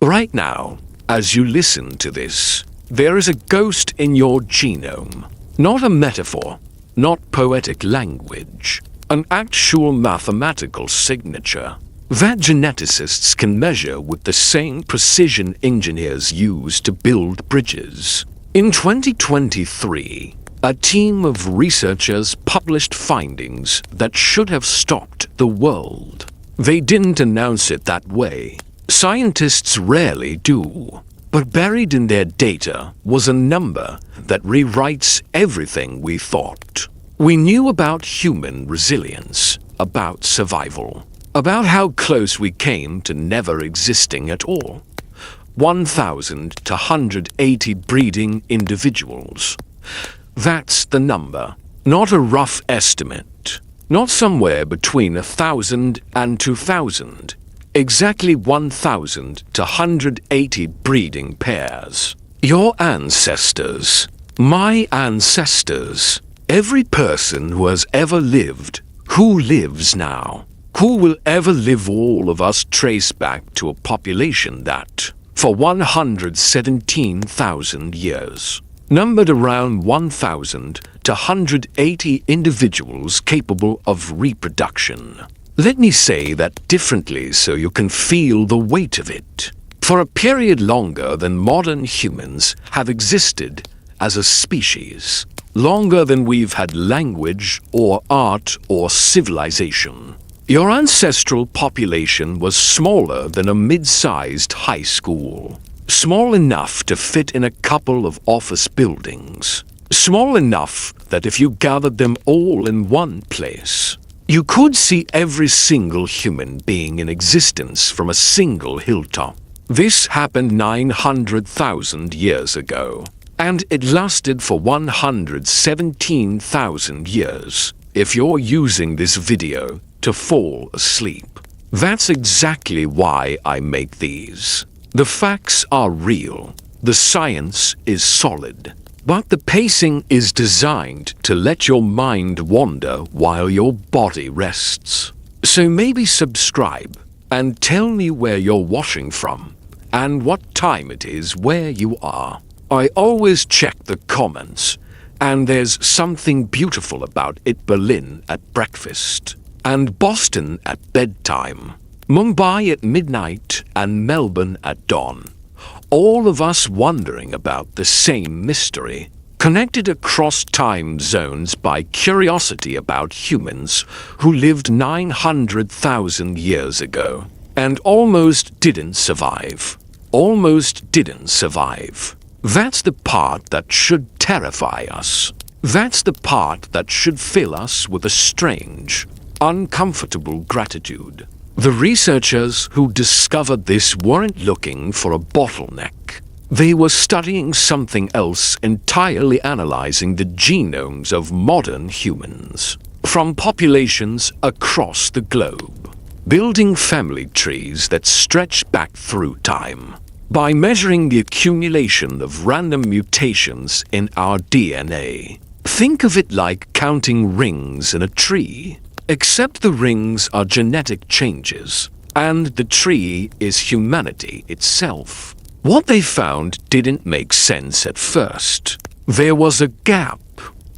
Right now, as you listen to this, there is a ghost in your genome. Not a metaphor, not poetic language, an actual mathematical signature that geneticists can measure with the same precision engineers use to build bridges. In 2023, a team of researchers published findings that should have stopped the world. They didn't announce it that way. Scientists rarely do. But buried in their data was a number that rewrites everything we thought. We knew about human resilience, about survival, about how close we came to never existing at all. 1,000 to 180 breeding individuals. That's the number, not a rough estimate, not somewhere between 1,000 and 2,000. Exactly 1,000 to 180 breeding pairs. Your ancestors, my ancestors, every person who has ever lived, who lives now, who will ever live, all of us trace back to a population that, for 117,000 years, numbered around 1,000 to 180 individuals capable of reproduction. Let me say that differently so you can feel the weight of it. For a period longer than modern humans have existed as a species, longer than we've had language or art or civilization, your ancestral population was smaller than a mid-sized high school. Small enough to fit in a couple of office buildings. Small enough that if you gathered them all in one place, you could see every single human being in existence from a single hilltop. This happened 900,000 years ago, and it lasted for 117,000 years, if you're using this video to fall asleep. That's exactly why I make these. The facts are real, the science is solid. But the pacing is designed to let your mind wander while your body rests. So maybe subscribe and tell me where you're watching from and what time it is where you are. I always check the comments, and there's something beautiful about it. Berlin at breakfast, and Boston at bedtime, Mumbai at midnight, and Melbourne at dawn. All of us wondering about the same mystery, connected across time zones by curiosity about humans who lived 900,000 years ago and almost didn't survive. Almost didn't survive. That's the part that should terrify us. That's the part that should fill us with a strange, uncomfortable gratitude. The researchers who discovered this weren't looking for a bottleneck. They were studying something else entirely, analyzing the genomes of modern humans, from populations across the globe, building family trees that stretch back through time, by measuring the accumulation of random mutations in our DNA. Think of it like counting rings in a tree. Except the rings are genetic changes, and the tree is humanity itself. What they found didn't make sense at first. There was a gap,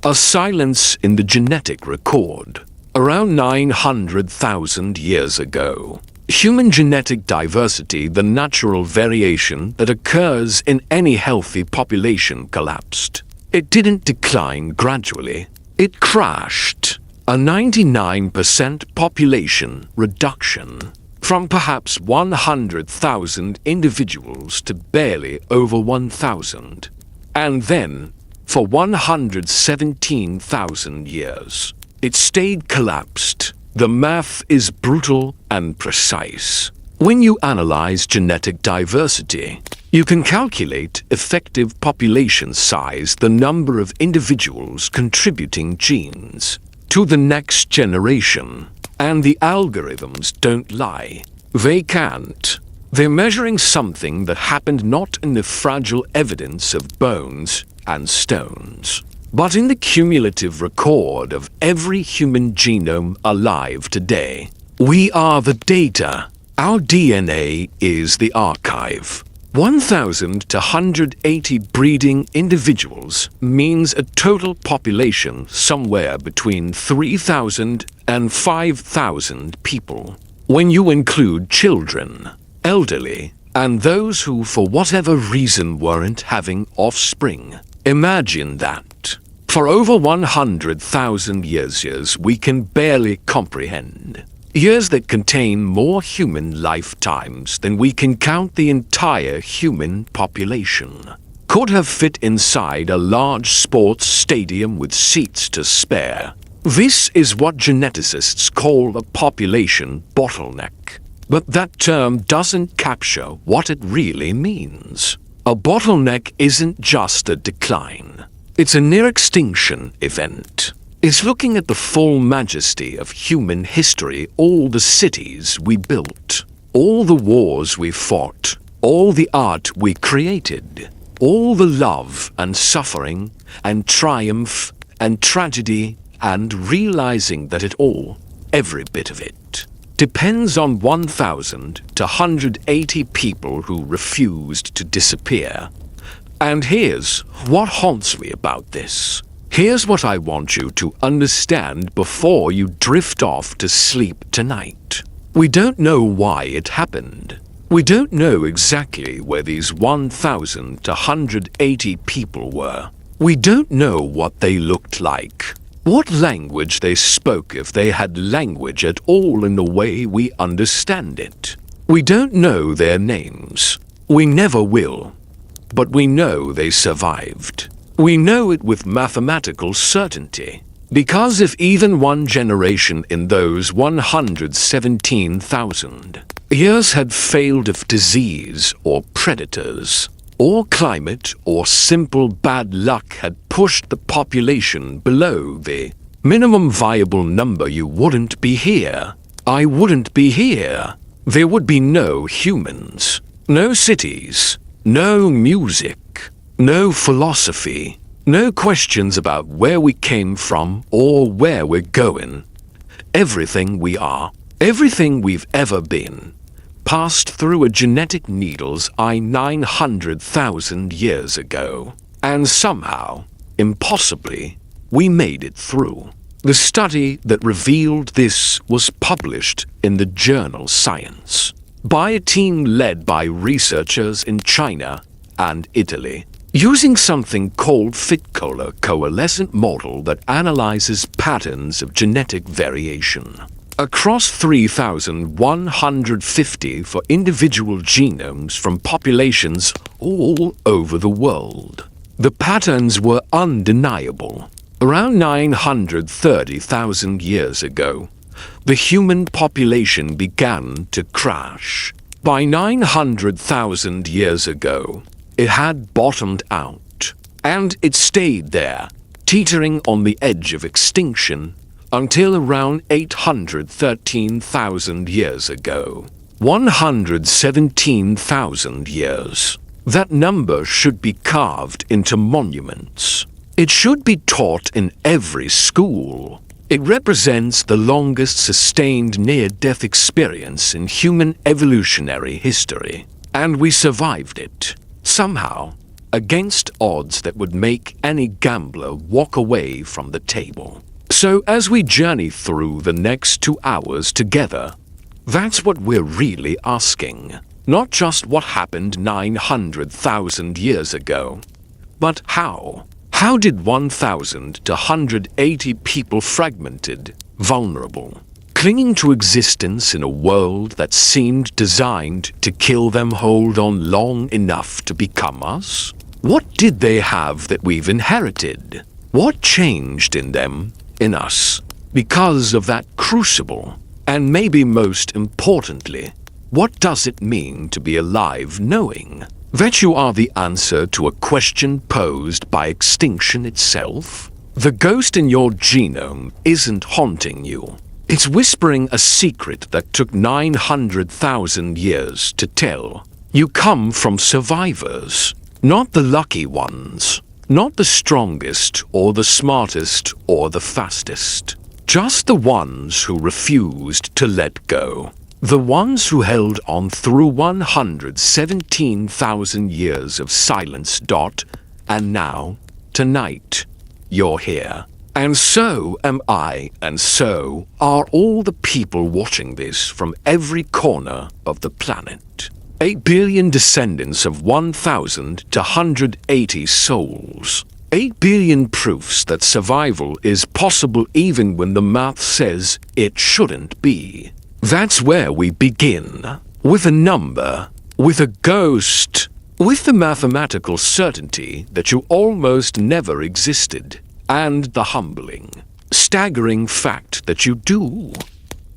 a silence in the genetic record. Around 900,000 years ago, human genetic diversity, the natural variation that occurs in any healthy population, collapsed. It didn't decline gradually, it crashed. A 99% population reduction, from perhaps 100,000 individuals to barely over 1,000. And then, for 117,000 years, it stayed collapsed. The math is brutal and precise. When you analyze genetic diversity, you can calculate effective population size, the number of individuals contributing genes to the next generation. And the algorithms don't lie. They can't. They're measuring something that happened not in the fragile evidence of bones and stones, but in the cumulative record of every human genome alive today. We are the data, Our DNA is the archive. 1,000 to 180 breeding individuals means a total population somewhere between 3,000 and 5,000 people. When you include children, elderly, and those who for whatever reason weren't having offspring, imagine that. For over 100,000 years we can barely comprehend. Years that contain more human lifetimes than we can count the entire human population. Could have fit inside a large sports stadium with seats to spare. This is what geneticists call a population bottleneck. But that term doesn't capture what it really means. A bottleneck isn't just a decline. It's a near-extinction event. It's looking at the full majesty of human history, all the cities we built, all the wars we fought, all the art we created, all the love and suffering and triumph and tragedy, and realizing that it all, every bit of it, depends on 1,000 to 180 people who refused to disappear. And here's what haunts me about this. Here's what I want you to understand before you drift off to sleep tonight. We don't know why it happened. We don't know exactly where these 1,000 to 180 people were. We don't know what they looked like, what language they spoke if they had language at all in the way we understand it. We don't know their names. We never will. But we know they survived. We know it with mathematical certainty, because if even one generation in those 117,000 years had failed of disease or predators, or climate or simple bad luck had pushed the population below the minimum viable number, you wouldn't be here. I wouldn't be here. There would be no humans, no cities, no music, no philosophy, no questions about where we came from or where we're going. Everything we are, everything we've ever been, passed through a genetic needle's eye 900,000 years ago. And somehow, impossibly, we made it through. The study that revealed this was published in the journal Science by a team led by researchers in China and Italy, using something called FitCola coalescent model that analyzes patterns of genetic variation across 3,150 for individual genomes from populations all over the world. The patterns were undeniable. Around 930,000 years ago, the human population began to crash. By 900,000 years ago, it had bottomed out, and it stayed there, teetering on the edge of extinction, until around 813,000 years ago. 117,000 years. That number should be carved into monuments. It should be taught in every school. It represents the longest sustained near-death experience in human evolutionary history. And we survived it. Somehow, against odds that would make any gambler walk away from the table. So as we journey through the next 2 hours together, that's what we're really asking. Not just what happened 900,000 years ago, but how? How did 1,000 to 180 people fragmented, vulnerable, clinging to existence in a world that seemed designed to kill them hold on long enough to become us? What did they have that we've inherited? What changed in them, in us, because of that crucible? And maybe most importantly, what does it mean to be alive knowing that you are the answer to a question posed by extinction itself? The ghost in your genome isn't haunting you. It's whispering a secret that took 900,000 years to tell. You come from survivors, not the lucky ones, not the strongest or the smartest or the fastest, just the ones who refused to let go. The ones who held on through 117,000 years of silence. And now, tonight, you're here. And so am I, and so are all the people watching this from every corner of the planet. 8 billion descendants of 1,000 to 180 souls. 8 billion proofs that survival is possible even when the math says it shouldn't be. That's where we begin. With a number, with a ghost, with the mathematical certainty that you almost never existed, and the humbling, staggering fact that you do.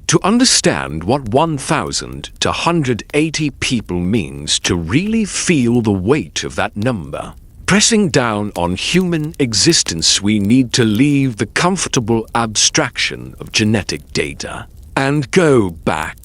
To understand what 1,000 to 180 people means to really feel the weight of that number, pressing down on human existence, we need to leave the comfortable abstraction of genetic data and go back,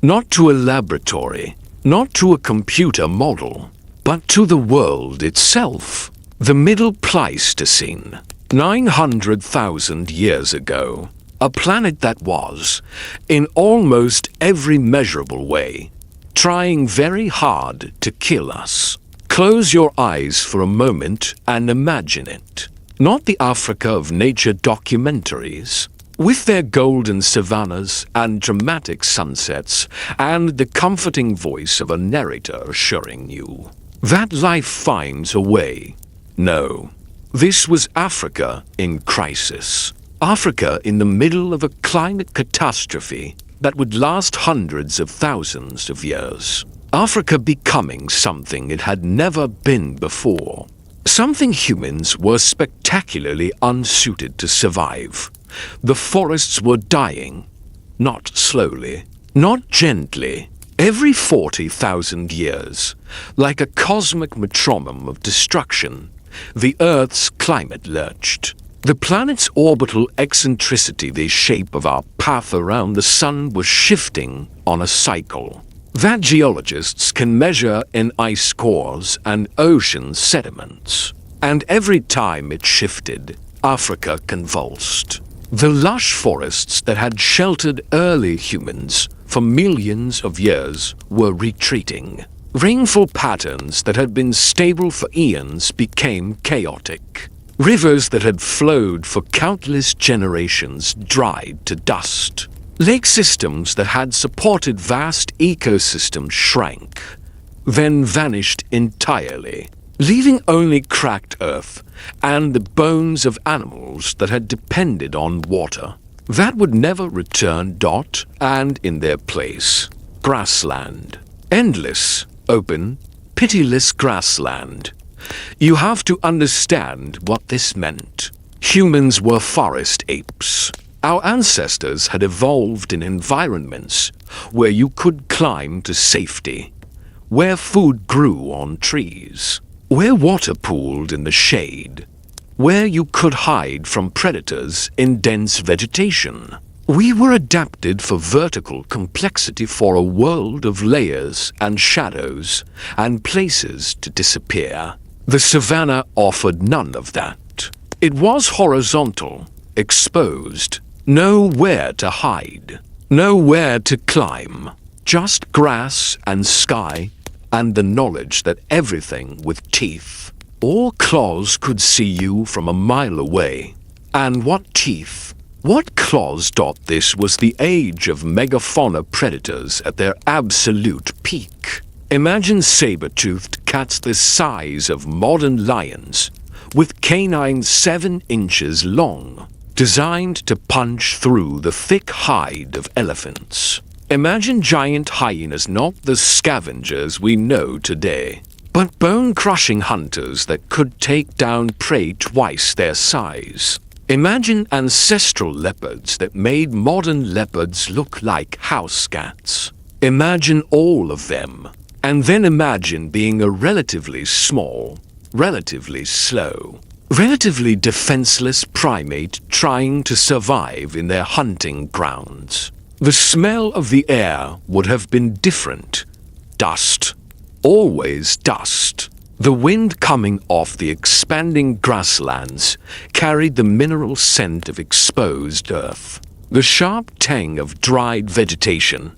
not to a laboratory, not to a computer model, but to the world itself, the Middle Pleistocene, 900,000 years ago, a planet that was, in almost every measurable way, trying very hard to kill us. Close your eyes for a moment and imagine it. Not the Africa of nature documentaries, with their golden savannas and dramatic sunsets and the comforting voice of a narrator assuring you that life finds a way. No, this was Africa in crisis. Africa in the middle of a climate catastrophe that would last hundreds of thousands of years. Africa becoming something it had never been before. Something humans were spectacularly unsuited to survive. The forests were dying, not slowly, not gently, every 40,000 years, like a cosmic metronome of destruction. The Earth's climate lurched. The planet's orbital eccentricity, the shape of our path around the sun, was shifting on a cycle that geologists can measure in ice cores and ocean sediments. And every time it shifted, Africa convulsed. The lush forests that had sheltered early humans for millions of years were retreating. Rainfall patterns that had been stable for eons became chaotic. Rivers that had flowed for countless generations dried to dust. Lake systems that had supported vast ecosystems shrank, then vanished entirely, leaving only cracked earth and the bones of animals that had depended on water that would never return. And in their place, grassland. Endless, open, pitiless grassland. You have to understand what this meant. Humans were forest apes. Our ancestors had evolved in environments where you could climb to safety, where food grew on trees, where water pooled in the shade, where you could hide from predators in dense vegetation. We were adapted for vertical complexity, for a world of layers and shadows and places to disappear. The savannah offered none of that. It was horizontal, exposed, nowhere to hide, nowhere to climb, just grass and sky and the knowledge that everything with teeth or claws could see you from a mile away. And what teeth? What claws? This was the age of megafauna predators at their absolute peak. Imagine saber-toothed cats the size of modern lions, with canines 7 inches long, designed to punch through the thick hide of elephants. Imagine giant hyenas, not the scavengers we know today, but bone-crushing hunters that could take down prey twice their size. Imagine ancestral leopards that made modern leopards look like house cats. Imagine all of them, and then imagine being a relatively small, relatively slow, relatively defenseless primate trying to survive in their hunting grounds. The smell of the air would have been different. Dust. Always dust. The wind coming off the expanding grasslands carried the mineral scent of exposed earth, the sharp tang of dried vegetation,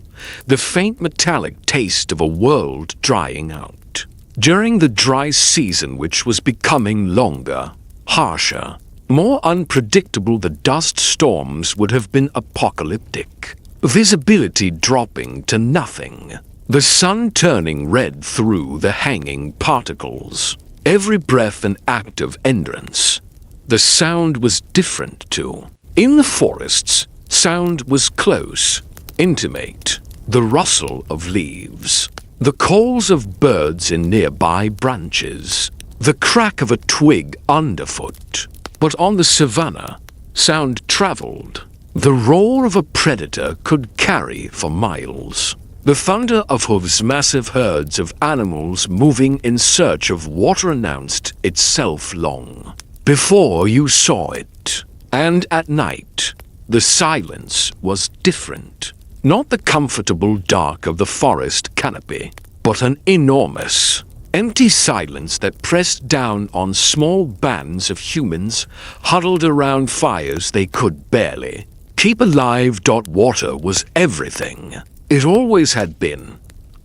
the faint metallic taste of a world drying out. During the dry season, which was becoming longer, harsher, more unpredictable, the dust storms would have been apocalyptic. Visibility dropping to nothing. The sun turning red through the hanging particles. Every breath an act of endurance. The sound was different too. In the forests, sound was close, intimate. The rustle of leaves. The calls of birds in nearby branches. The crack of a twig underfoot. But on the savannah, sound traveled. The roar of a predator could carry for miles. The thunder of hooves, massive herds of animals moving in search of water announced itself long before you saw it. And at night, the silence was different. Not the comfortable dark of the forest canopy, but an enormous, empty silence that pressed down on small bands of humans huddled around fires they could barely keep alive. Water was everything. It always had been.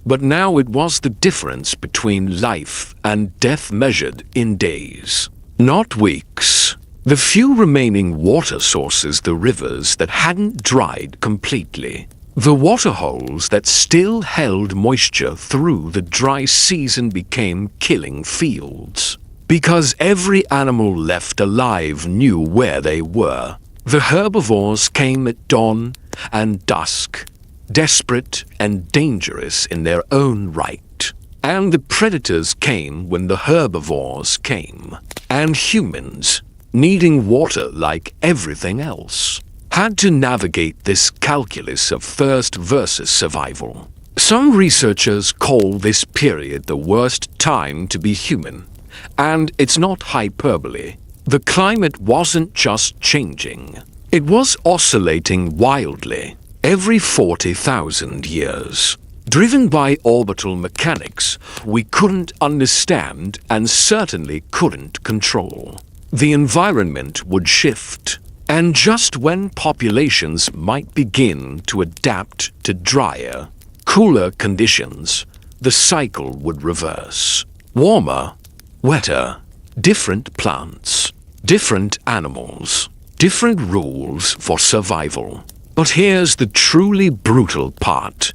But now it was the difference between life and death measured in days, not weeks. The few remaining water sources, the rivers that hadn't dried completely, the waterholes that still held moisture through the dry season, became killing fields. Because every animal left alive knew where they were. The herbivores came at dawn and dusk, desperate and dangerous in their own right. And the predators came when the herbivores came. And humans, needing water like everything else, had to navigate this calculus of thirst versus survival. Some researchers call this period the worst time to be human, and it's not hyperbole. The climate wasn't just changing, it was oscillating wildly every 40,000 years. Driven by orbital mechanics we couldn't understand and certainly couldn't control. The environment would shift, and just when populations might begin to adapt to drier, cooler conditions, the cycle would reverse. Warmer, wetter, different plants, different animals, different rules for survival. But here's the truly brutal part.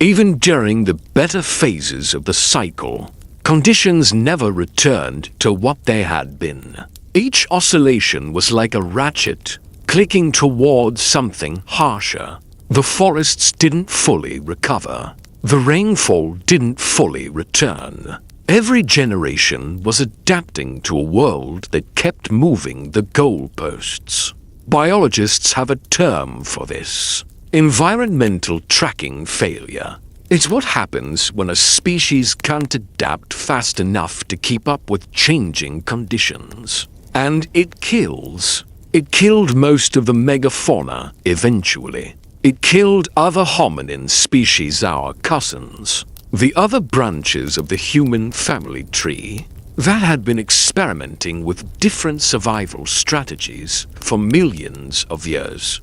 Even during the better phases of the cycle, conditions never returned to what they had been. Each oscillation was like a ratchet, clicking towards something harsher. The forests didn't fully recover. The rainfall didn't fully return. Every generation was adapting to a world that kept moving the goalposts. Biologists have a term for this: environmental tracking failure. It's what happens when a species can't adapt fast enough to keep up with changing conditions. And it kills. It killed most of the megafauna eventually. It killed other hominin species, our cousins, the other branches of the human family tree that had been experimenting with different survival strategies for millions of years.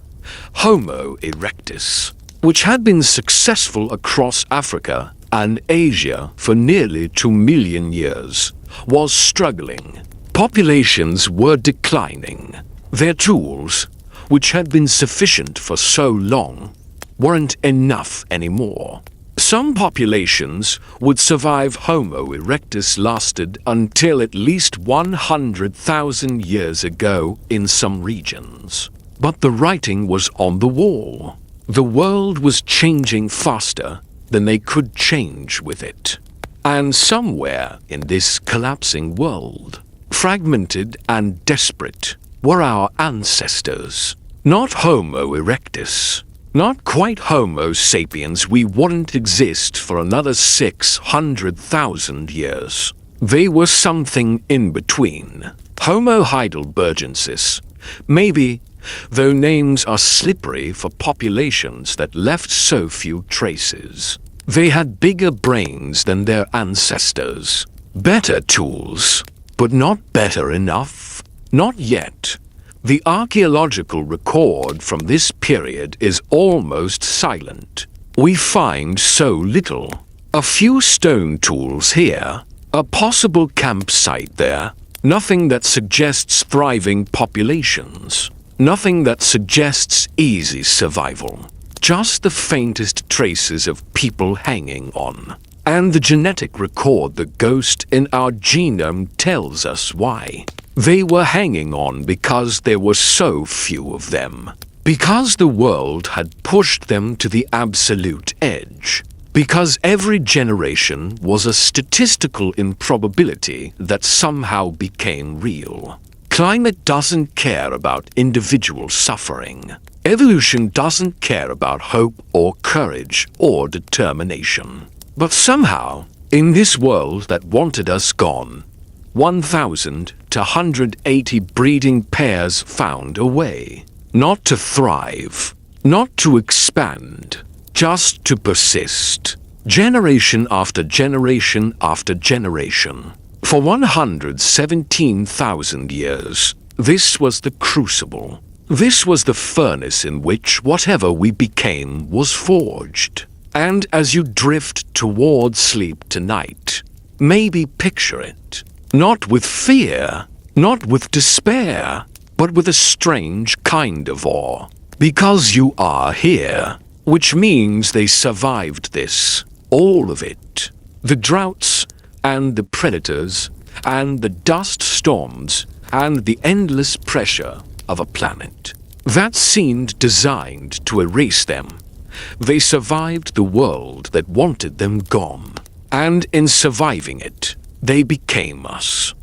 Homo erectus, which had been successful across Africa and Asia for nearly 2 million years, was struggling. Populations were declining. Their tools, which had been sufficient for so long, weren't enough anymore. Some populations would survive. Homo erectus lasted until at least 100,000 years ago in some regions. But the writing was on the wall. The world was changing faster than they could change with it. And somewhere in this collapsing world, fragmented and desperate, were our ancestors. Not Homo erectus. Not quite Homo sapiens. We wouldn't exist for another 600,000 years. They were something in between. Homo heidelbergensis. Maybe, though names are slippery for populations that left so few traces. They had bigger brains than their ancestors. Better tools. But not better enough. Not yet. The archaeological record from this period is almost silent. we find so little. A few stone tools here, a possible campsite there, nothing that suggests thriving populations, nothing that suggests easy survival, just the faintest traces of people hanging on. And the genetic record, the ghost in our genome, tells us why. They were hanging on because there were so few of them. Because the world had pushed them to the absolute edge. Because every generation was a statistical improbability that somehow became real. Climate doesn't care about individual suffering. Evolution doesn't care about hope or courage or determination. But somehow, in this world that wanted us gone, 1,000 to 180 breeding pairs found a way. Not to thrive, not to expand, just to persist. Generation after generation after generation. For 117,000 years, this was the crucible. This was the furnace in which whatever we became was forged. And as you drift toward sleep tonight, maybe picture it. Not with fear, not with despair, but with a strange kind of awe. Because you are here, which means they survived this. All of it. The droughts, and the predators, and the dust storms, and the endless pressure of a planet. That seemed designed to erase them. They survived the world that wanted them gone. And in surviving it, they became us.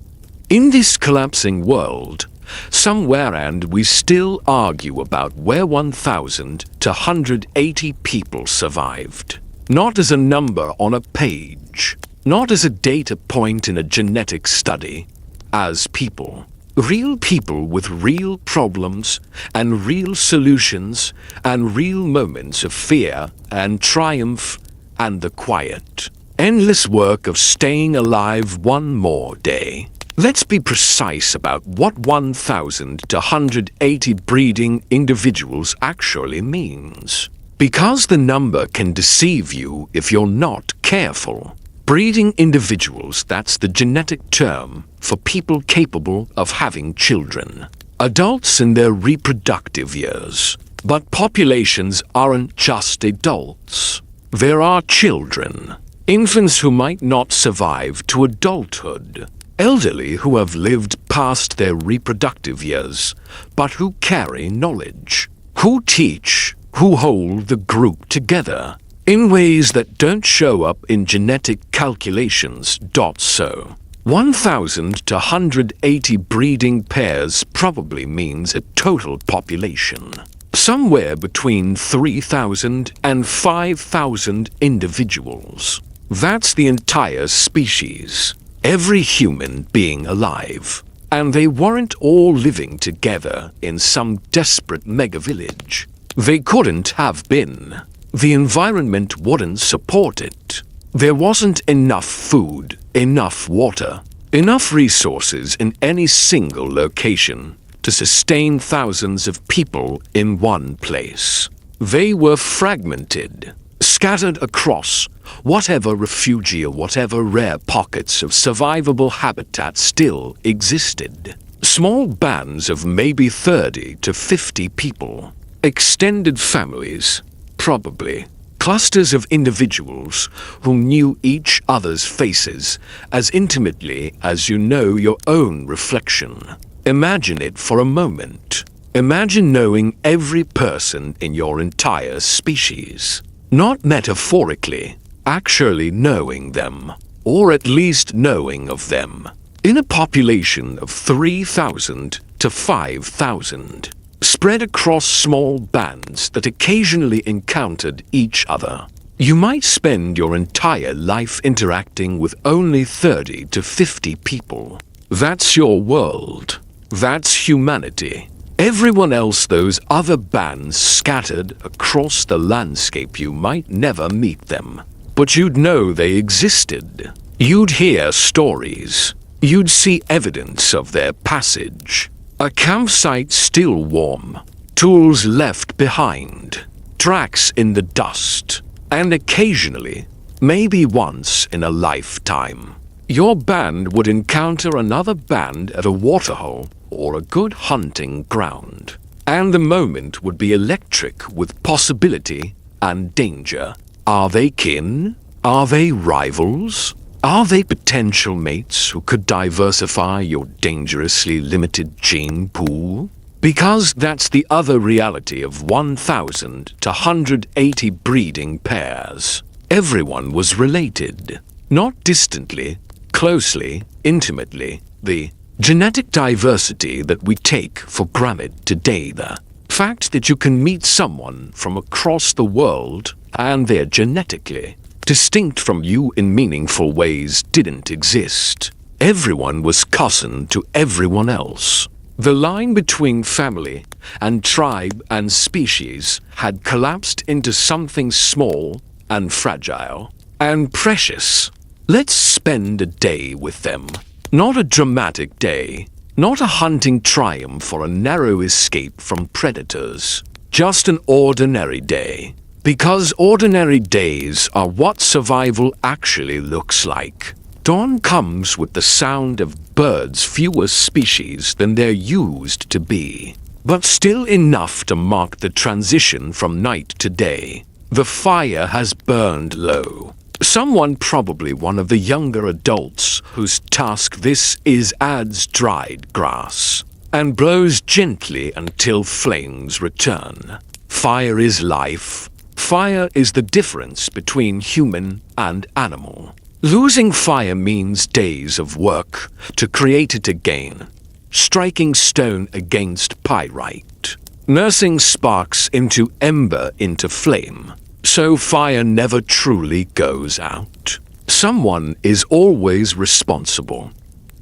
In this collapsing world, somewhere, and we still argue about where 1,000 to 180 people survived. Not as a number on a page, not as a data point in a genetic study, as people. Real people with real problems and real solutions and real moments of fear and triumph and the quiet, endless work of staying alive one more day. Let's be precise about what 1,000 to 180 breeding individuals actually means. Because the number can deceive you if you're not careful. Breeding individuals, that's the genetic term for people capable of having children. Adults in their reproductive years. But populations aren't just adults. There are children. Infants who might not survive to adulthood. Elderly who have lived past their reproductive years, but who carry knowledge. Who teach, who hold the group together. In ways that don't show up in genetic calculations. So, 1,000 to 180 breeding pairs probably means a total population. Somewhere between 3,000 and 5,000 individuals. That's the entire species. Every human being alive. And they weren't all living together in some desperate mega-village. They couldn't have been. The environment wouldn't support it. There wasn't enough food, enough water, enough resources in any single location to sustain thousands of people in one place. They were fragmented, scattered across whatever refuge or whatever rare pockets of survivable habitat still existed. Small bands of maybe 30 to 50 people. Extended families. Probably. Clusters of individuals who knew each other's faces as intimately as you know your own reflection. Imagine it for a moment. Imagine knowing every person in your entire species. Not metaphorically, actually knowing them, or at least knowing of them. In a population of 3,000 to 5,000. Spread across small bands that occasionally encountered each other. You might spend your entire life interacting with only 30 to 50 people. That's your world. That's humanity. Everyone else, those other bands scattered across the landscape, you might never meet them. But you'd know they existed. You'd hear stories. You'd see evidence of their passage. A campsite still warm, tools left behind, tracks in the dust, And occasionally, maybe once in a lifetime, your band would encounter another band at a waterhole or a good hunting ground. And the moment would be electric with possibility and danger. Are they kin? Are they rivals? Are they potential mates who could diversify your dangerously limited gene pool? Because that's the other reality of 1,000 to 180 breeding pairs. Everyone was related. Not distantly, closely, intimately. The genetic diversity that we take for granted today, the fact that you can meet someone from across the world and they're genetically distinct from you in meaningful ways didn't exist. Everyone was cousin to everyone else. The line between family and tribe and species had collapsed into something small and fragile and precious. Let's spend a day with them. Not a dramatic day, not a hunting triumph or a narrow escape from predators. Just an ordinary day. Because ordinary days are what survival actually looks like. Dawn comes with the sound of birds, fewer species than there used to be, but still enough to mark the transition from night to day. The fire has burned low. Someone, probably one of the younger adults whose task this is, adds dried grass and blows gently until flames return. Fire is life. Fire is the difference between human and animal. Losing fire means days of work to create it again. Striking stone against pyrite. Nursing sparks into ember into flame. So fire never truly goes out. Someone is always responsible.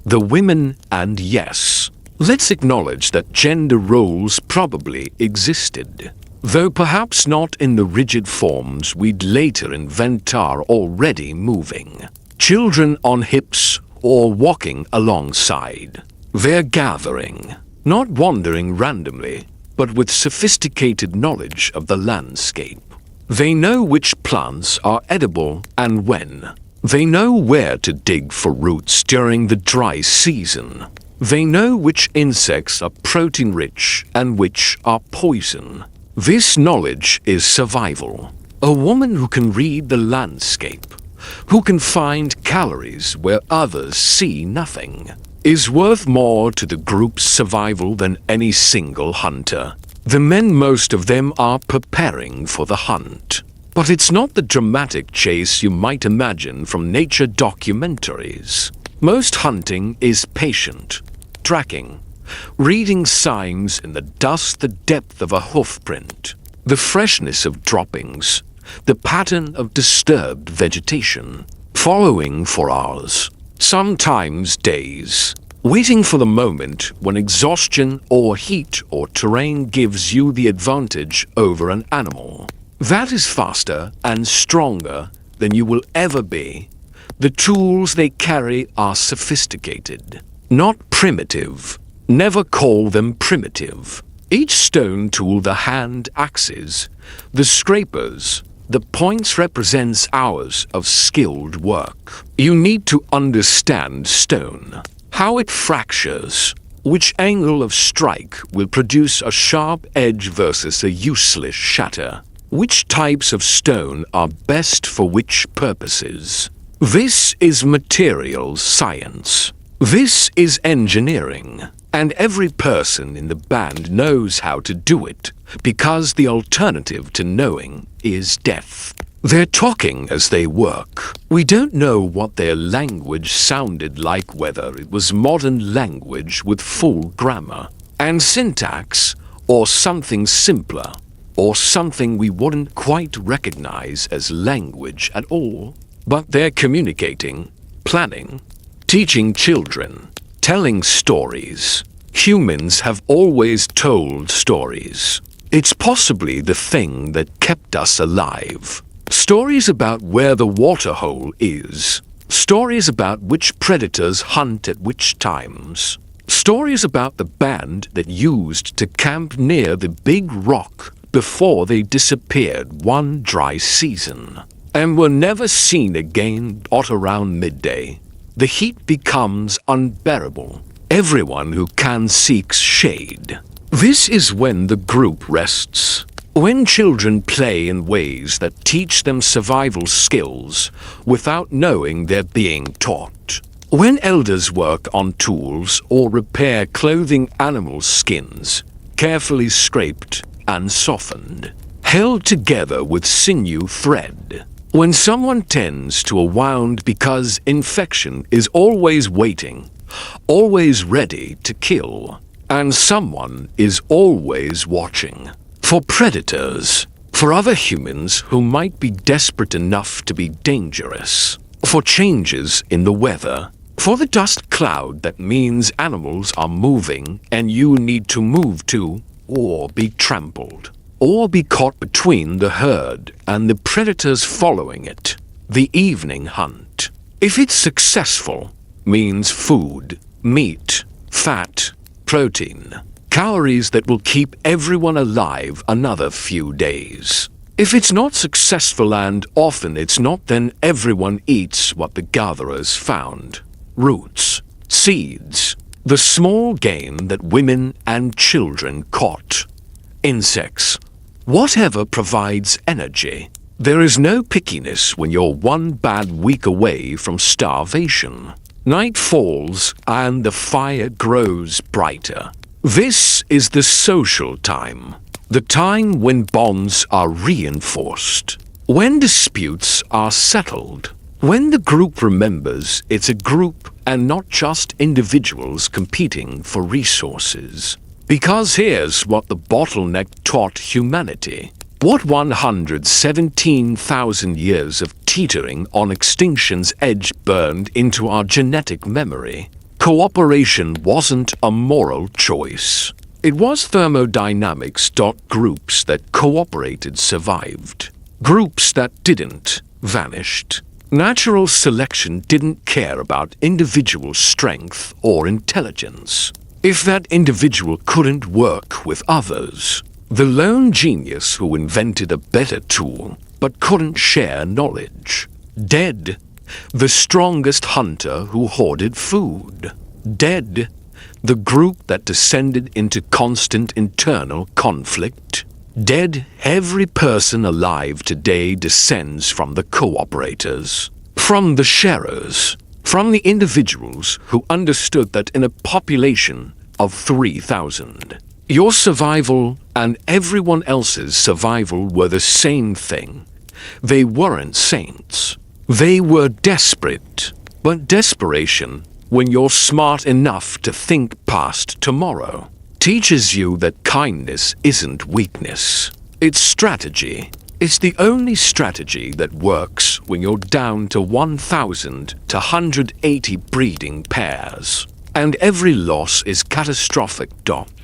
The women, and yes, let's acknowledge that gender roles probably existed. Though perhaps not in the rigid forms we'd later invent are already moving. Children on hips or walking alongside. They're gathering, not wandering randomly, but with sophisticated knowledge of the landscape. They know which plants are edible and when. They know where to dig for roots during the dry season. They know which insects are protein-rich and which are poison. This knowledge is survival. A woman who can read the landscape, who can find calories where others see nothing, is worth more to the group's survival than any single hunter. The men, most of them, are preparing for the hunt. But it's not the dramatic chase you might imagine from nature documentaries. Most hunting is patient, tracking, reading signs in the dust, the depth of a hoofprint, the freshness of droppings, the pattern of disturbed vegetation, following for hours, sometimes days, waiting for the moment when exhaustion or heat or terrain gives you the advantage over an animal. That is faster and stronger than you will ever be. The tools they carry are sophisticated, not primitive. Never call them primitive. Each stone tool, the hand axes, the scrapers, the points represents hours of skilled work. You need to understand stone, how it fractures, which angle of strike will produce a sharp edge versus a useless shatter, which types of stone are best for which purposes. This is materials science. This is engineering. And every person in the band knows how to do it, because the alternative to knowing is death. They're talking as they work. We don't know what their language sounded like, whether it was modern language with full grammar and syntax, or something simpler, or something we wouldn't quite recognize as language at all. But they're communicating, planning, teaching children, telling stories. Humans have always told stories. It's possibly the thing that kept us alive. Stories about where the waterhole is. Stories about which predators hunt at which times. Stories about the band that used to camp near the big rock before they disappeared one dry season and were never seen again at around midday. The heat becomes unbearable. Everyone who can seeks shade. This is when the group rests. When children play in ways that teach them survival skills without knowing they're being taught. When elders work on tools or repair clothing animal skins, carefully scraped and softened, held together with sinew thread. When someone tends to a wound because infection is always waiting, always ready to kill, and someone is always watching. For predators, for other humans who might be desperate enough to be dangerous, for changes in the weather, for the dust cloud that means animals are moving and you need to move too, or be trampled, or be caught between the herd and the predators following it. The evening hunt, if it's successful, means food, meat, fat, protein, calories that will keep everyone alive another few days. If it's not successful, and often it's not, then everyone eats what the gatherers found. Roots, seeds, the small game that women and children caught. Insects, whatever provides energy. There is no pickiness when you're one bad week away from starvation. Night falls and the fire grows brighter. This is the social time, the time when bonds are reinforced, when disputes are settled, when the group remembers it's a group and not just individuals competing for resources. Because here's what the bottleneck taught humanity. What 117,000 years of teetering on extinction's edge burned into our genetic memory. Cooperation wasn't a moral choice. It was thermodynamics. Groups that cooperated survived. Groups that didn't vanished. Natural selection didn't care about individual strength or intelligence. If that individual couldn't work with others, the lone genius who invented a better tool but couldn't share knowledge. Dead. The strongest hunter who hoarded food. Dead. The group that descended into constant internal conflict. Dead. Every person alive today descends from the cooperators, from the sharers, from the individuals who understood that in a population of 3,000, your survival and everyone else's survival were the same thing. They weren't saints. They were desperate. But desperation, when you're smart enough to think past tomorrow, teaches you that kindness isn't weakness. It's strategy. It's the only strategy that works when you're down to 1,000 to 180 breeding pairs. And every loss is catastrophic.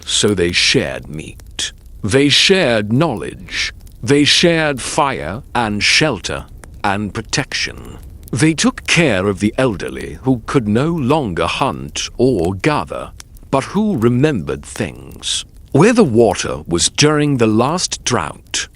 So they shared meat. They shared knowledge. They shared fire and shelter and protection. They took care of the elderly who could no longer hunt or gather, but who remembered things. Where the water was during the last drought,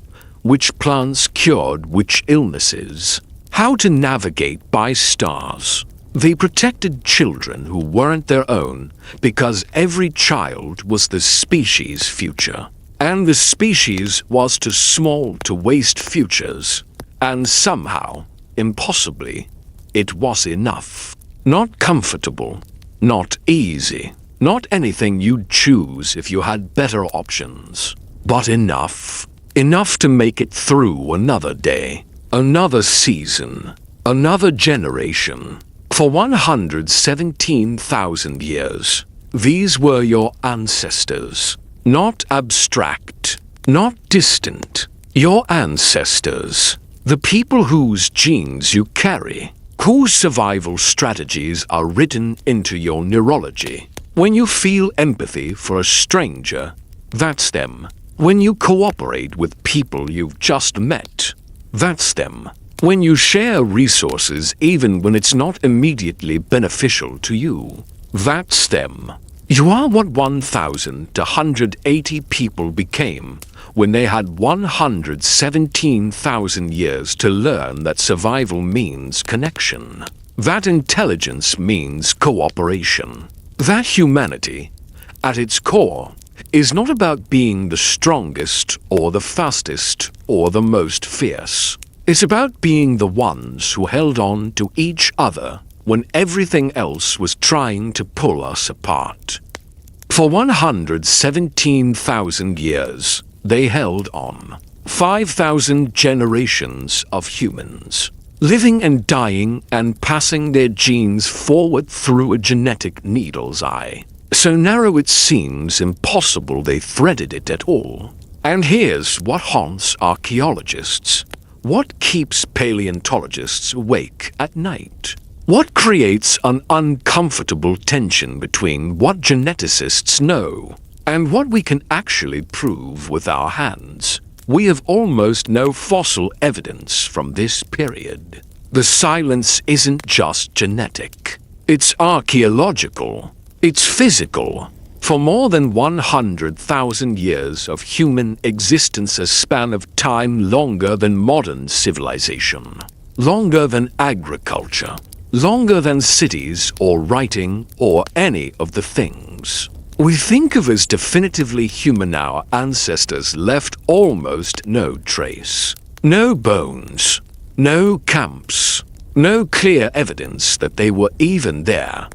which plants cured which illnesses, how to navigate by stars. They protected children who weren't their own because every child was the species' future. And the species was too small to waste futures. And somehow, impossibly, it was enough. Not comfortable, not easy, not anything you'd choose if you had better options. But enough. Enough to make it through another day, another season, another generation. For 117,000 years, these were your ancestors. Not abstract, not distant. Your ancestors. The people whose genes you carry, whose survival strategies are written into your neurology. When you feel empathy for a stranger, that's them. When you cooperate with people you've just met, that's them. When you share resources even when it's not immediately beneficial to you, that's them. You are what 1,180 people became when they had 117,000 years to learn that survival means connection, that intelligence means cooperation, that humanity, at its core, is not about being the strongest or the fastest or the most fierce. It's about being the ones who held on to each other when everything else was trying to pull us apart. For 117,000 years, they held on. 5,000 generations of humans, living and dying and passing their genes forward through a genetic needle's eye. So narrow it seems impossible they threaded it at all. And here's what haunts archaeologists. What keeps paleontologists awake at night? What creates an uncomfortable tension between what geneticists know and what we can actually prove with our hands? We have almost no fossil evidence from this period. The silence isn't just genetic. It's archaeological. It's physical. For more than 100,000 years of human existence, a span of time longer than modern civilization, longer than agriculture, longer than cities or writing or any of the things we think of as definitively human, our ancestors left almost no trace. No bones, no camps, no clear evidence that they were even there.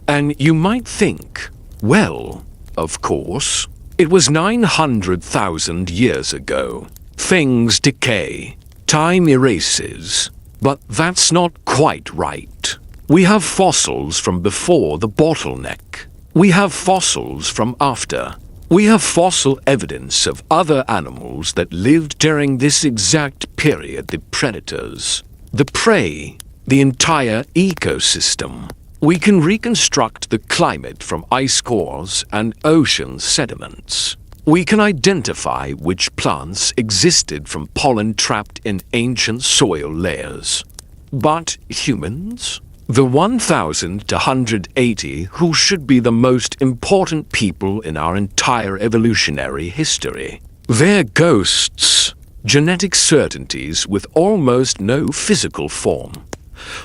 And you might think, well, of course, it was 900,000 years ago. Things decay, time erases, but that's not quite right. We have fossils from before the bottleneck. We have fossils from after. We have fossil evidence of other animals that lived during this exact period, the predators, the prey, the entire ecosystem. We can reconstruct the climate from ice cores and ocean sediments. We can identify which plants existed from pollen trapped in ancient soil layers. But humans? The 1,180 who should be the most important people in our entire evolutionary history. They're ghosts, genetic certainties with almost no physical form.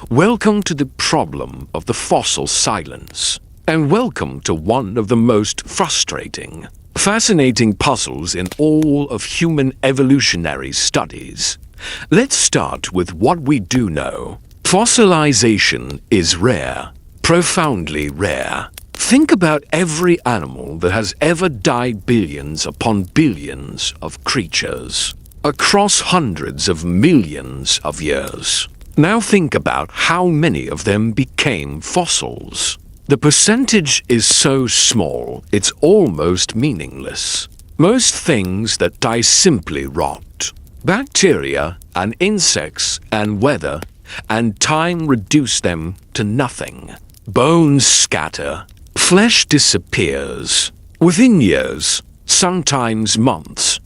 Welcome to the problem of the fossil silence, and welcome to one of the most frustrating, fascinating puzzles in all of human evolutionary studies. Let's start with what we do know. Fossilization is rare, profoundly rare. Think about every animal that has ever died, billions upon billions of creatures, across hundreds of millions of years. Now think about how many of them became fossils. The percentage is so small, it's almost meaningless. Most things that die simply rot. Bacteria and insects and weather and time reduce them to nothing. Bones scatter, flesh disappears. Within years, sometimes months,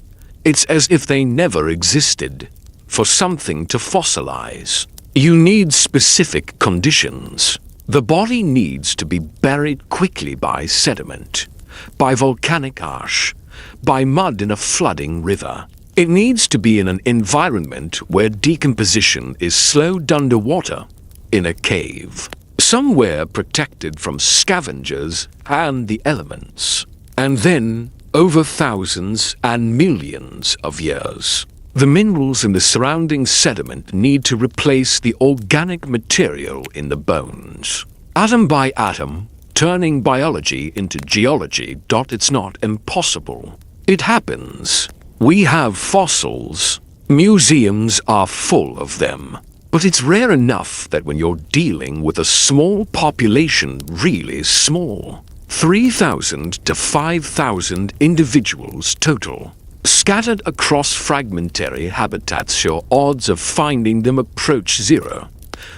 it's as if they never existed. For something to fossilize, you need specific conditions. The body needs to be buried quickly by sediment, by volcanic ash, by mud in a flooding river. It needs to be in an environment where decomposition is slowed underwater, in a cave, somewhere protected from scavengers and the elements. And then, over thousands and millions of years, the minerals in the surrounding sediment need to replace the organic material in the bones. Atom by atom, turning biology into geology. It's not impossible. It happens. We have fossils. Museums are full of them. But it's rare enough that when you're dealing with a small population, really small, 3,000 to 5,000 individuals total, scattered across fragmentary habitats, your odds of finding them approach zero.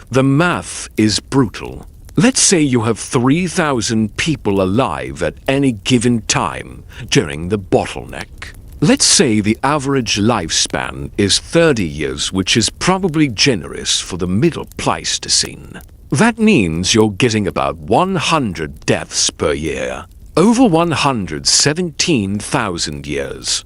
The math is brutal. Let's say you have 3,000 people alive at any given time during the bottleneck. Let's say the average lifespan is 30 years, which is probably generous for the middle Pleistocene. That means you're getting about 100 deaths per year. Over 117,000 years.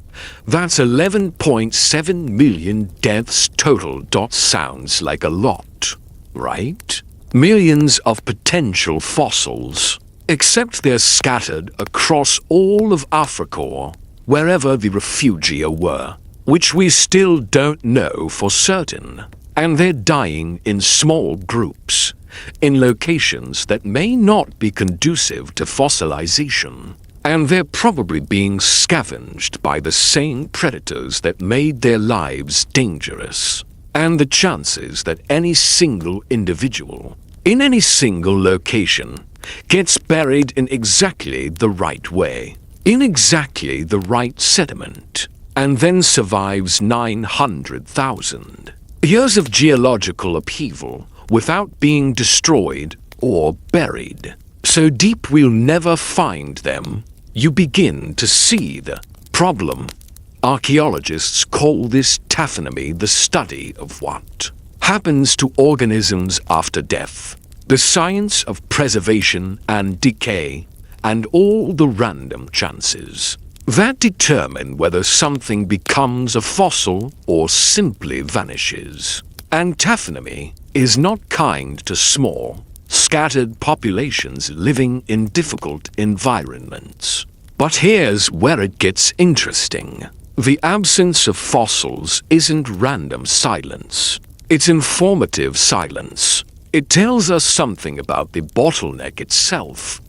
That's 11.7 million deaths total. Sounds like a lot, right? Millions of potential fossils, except they're scattered across all of Africa, wherever the refugia were, which we still don't know for certain. And they're dying in small groups, in locations that may not be conducive to fossilization. And they're probably being scavenged by the same predators that made their lives dangerous. And the chances that any single individual, in any single location, gets buried in exactly the right way, in exactly the right sediment, and then survives 900,000 years of geological upheaval without being destroyed or buried. So deep we'll never find them, you begin to see the problem. Archaeologists call this taphonomy the study of what happens to organisms after death, the science of preservation and decay, and all the random chances that determine whether something becomes a fossil or simply vanishes. And taphonomy is not kind to small, scattered populations living in difficult environments. But here's where it gets interesting. The absence of fossils isn't random silence. It's informative silence. It tells us something about the bottleneck itself.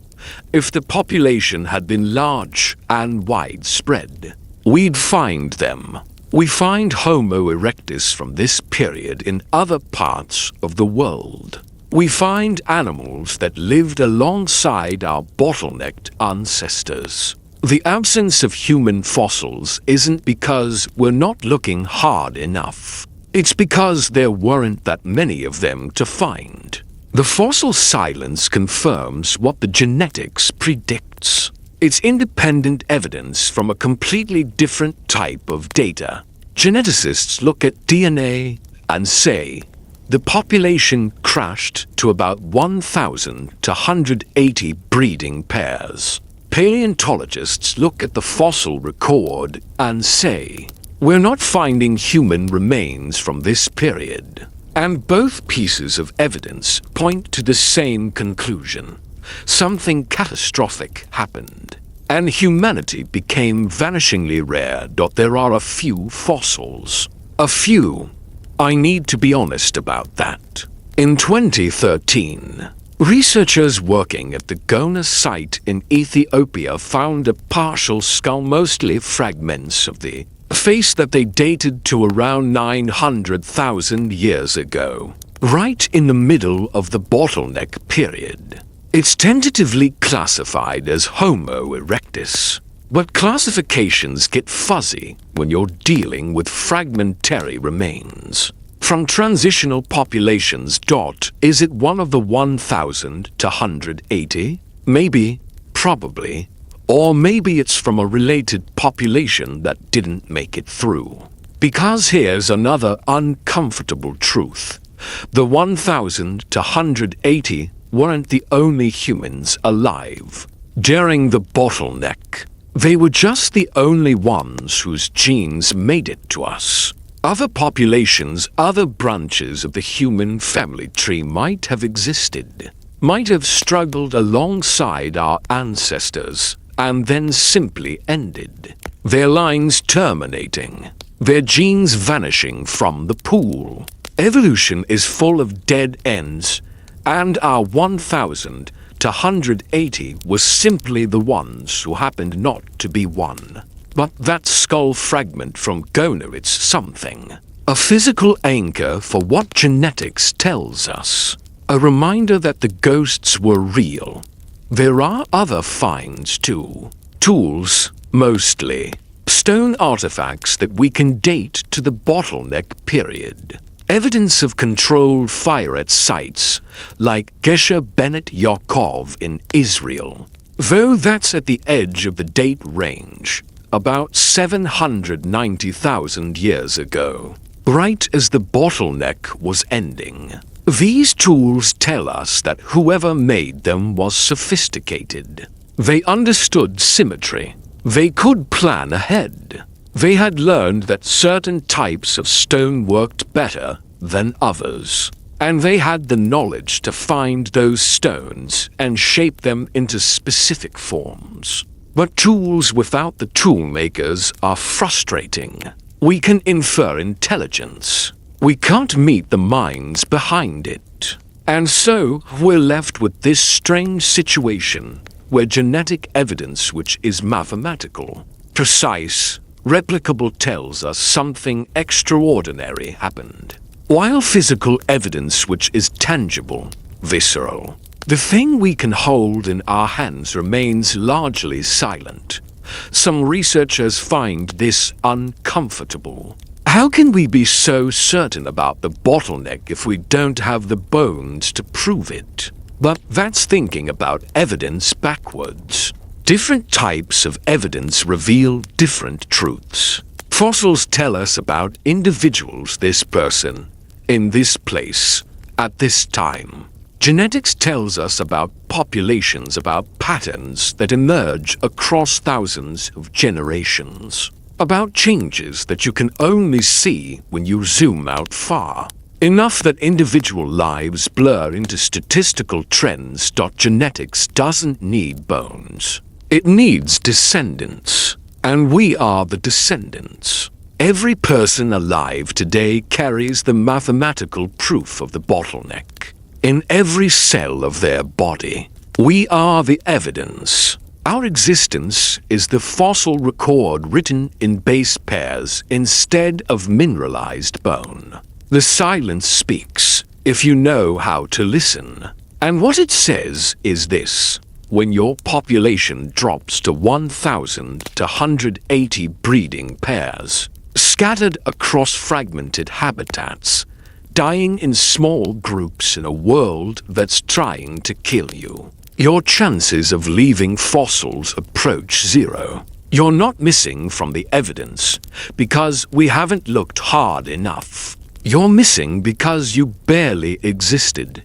If the population had been large and widespread, we'd find them. We find Homo erectus from this period in other parts of the world. We find animals that lived alongside our bottlenecked ancestors. The absence of human fossils isn't because we're not looking hard enough. It's because there weren't that many of them to find. The fossil silence confirms what the genetics predicts. It's independent evidence from a completely different type of data. Geneticists look at DNA and say, the population crashed to about 1,000 to 180 breeding pairs. Paleontologists look at the fossil record and say, we're not finding human remains from this period. And both pieces of evidence point to the same conclusion. Something catastrophic happened, and humanity became vanishingly rare. There are a few fossils. A few. I need to be honest about that. In 2013, researchers working at the Gona site in Ethiopia found a partial skull, mostly fragments of the face that they dated to around 900,000 years ago, right in the middle of the bottleneck period. It's tentatively classified as Homo erectus, but classifications get fuzzy when you're dealing with fragmentary remains. From transitional populations. Is it one of the 1,000 to 180? Maybe, probably. Or maybe it's from a related population that didn't make it through. Because here's another uncomfortable truth. The 1,000 to 180 weren't the only humans alive. During the bottleneck, they were just the only ones whose genes made it to us. Other populations, other branches of the human family tree might have existed, might have struggled alongside our ancestors, and then simply ended, their lines terminating, their genes vanishing from the pool. Evolution is full of dead ends, and our 1,000 to 180 was simply the ones who happened not to be one. But that skull fragment from Gona, it's something. A physical anchor for what genetics tells us. A reminder that the ghosts were real. There are other finds too. Tools, mostly. Stone artifacts that we can date to the bottleneck period. Evidence of controlled fire at sites like Gesher Bennett Yaakov in Israel. Though that's at the edge of the date range, about 790,000 years ago, right as the bottleneck was ending. These tools tell us that whoever made them was sophisticated. They understood symmetry. They could plan ahead. They had learned that certain types of stone worked better than others. And they had the knowledge to find those stones and shape them into specific forms. But tools without the toolmakers are frustrating. We can infer intelligence. We can't meet the minds behind it. And so we're left with this strange situation where genetic evidence which is mathematical, precise, replicable tells us something extraordinary happened. While physical evidence which is tangible, visceral, the thing we can hold in our hands remains largely silent. Some researchers find this uncomfortable. How can we be so certain about the bottleneck if we don't have the bones to prove it? But that's thinking about evidence backwards. Different types of evidence reveal different truths. Fossils tell us about individuals, this person, in this place, at this time. Genetics tells us about populations, about patterns that emerge across thousands of generations, about changes that you can only see when you zoom out far. Enough that individual lives blur into statistical trends. Genetics doesn't need bones. It needs descendants, and we are the descendants. Every person alive today carries the mathematical proof of the bottleneck. In every cell of their body, we are the evidence. Our existence is the fossil record written in base pairs instead of mineralized bone. The silence speaks, if you know how to listen. And what it says is this: when your population drops to 1,000 to 180 breeding pairs, scattered across fragmented habitats, dying in small groups in a world that's trying to kill you, your chances of leaving fossils approach zero. You're not missing from the evidence because we haven't looked hard enough. You're missing because you barely existed.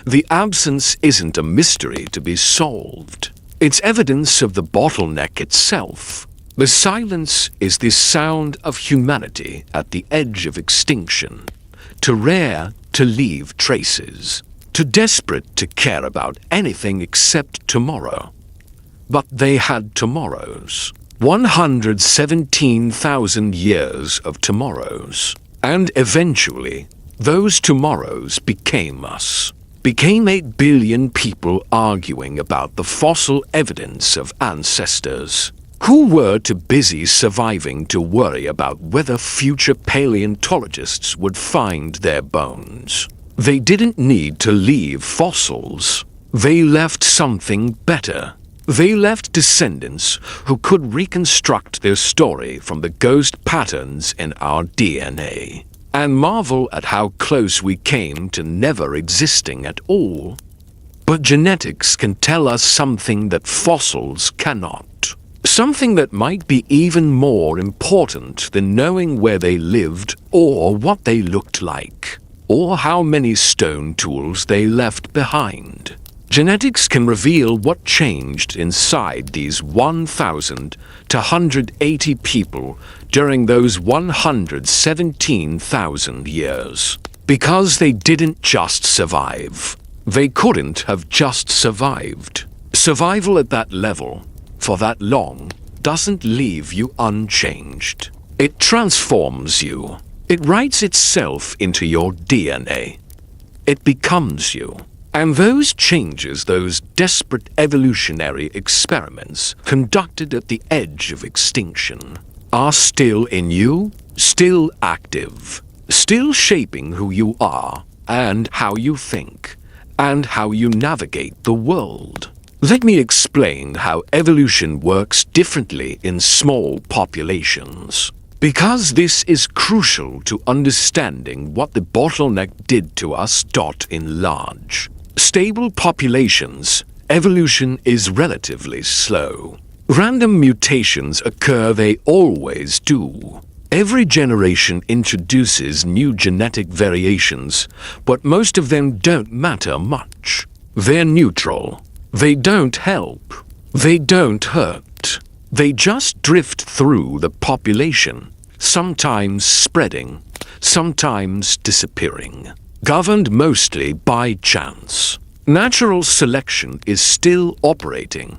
The absence isn't a mystery to be solved. It's evidence of the bottleneck itself. The silence is the sound of humanity at the edge of extinction, too rare to leave traces, too desperate to care about anything except tomorrow. But they had tomorrows, 117,000 years of tomorrows, and eventually those tomorrows became us, became 8 billion people arguing about the fossil evidence of ancestors, who were too busy surviving to worry about whether future paleontologists would find their bones. They didn't need to leave fossils. They left something better. They left descendants who could reconstruct their story from the ghost patterns in our DNA, and marvel at how close we came to never existing at all. But genetics can tell us something that fossils cannot. Something that might be even more important than knowing where they lived or what they looked like, or how many stone tools they left behind. Genetics can reveal what changed inside these 1,000 to 180 people during those 117,000 years. Because they didn't just survive. They couldn't have just survived. Survival at that level, for that long, doesn't leave you unchanged. It transforms you. It writes itself into your DNA. It becomes you. And those changes, those desperate evolutionary experiments conducted at the edge of extinction, are still in you, still active, still shaping who you are and how you think, and how you navigate the world. Let me explain how evolution works differently in small populations, because this is crucial to understanding what the bottleneck did to us. In large, stable populations, evolution is relatively slow. Random mutations occur, they always do. Every generation introduces new genetic variations, but most of them don't matter much. They're neutral. They don't help. They don't hurt. They just drift through the population, sometimes spreading, sometimes disappearing, governed mostly by chance. Natural selection is still operating,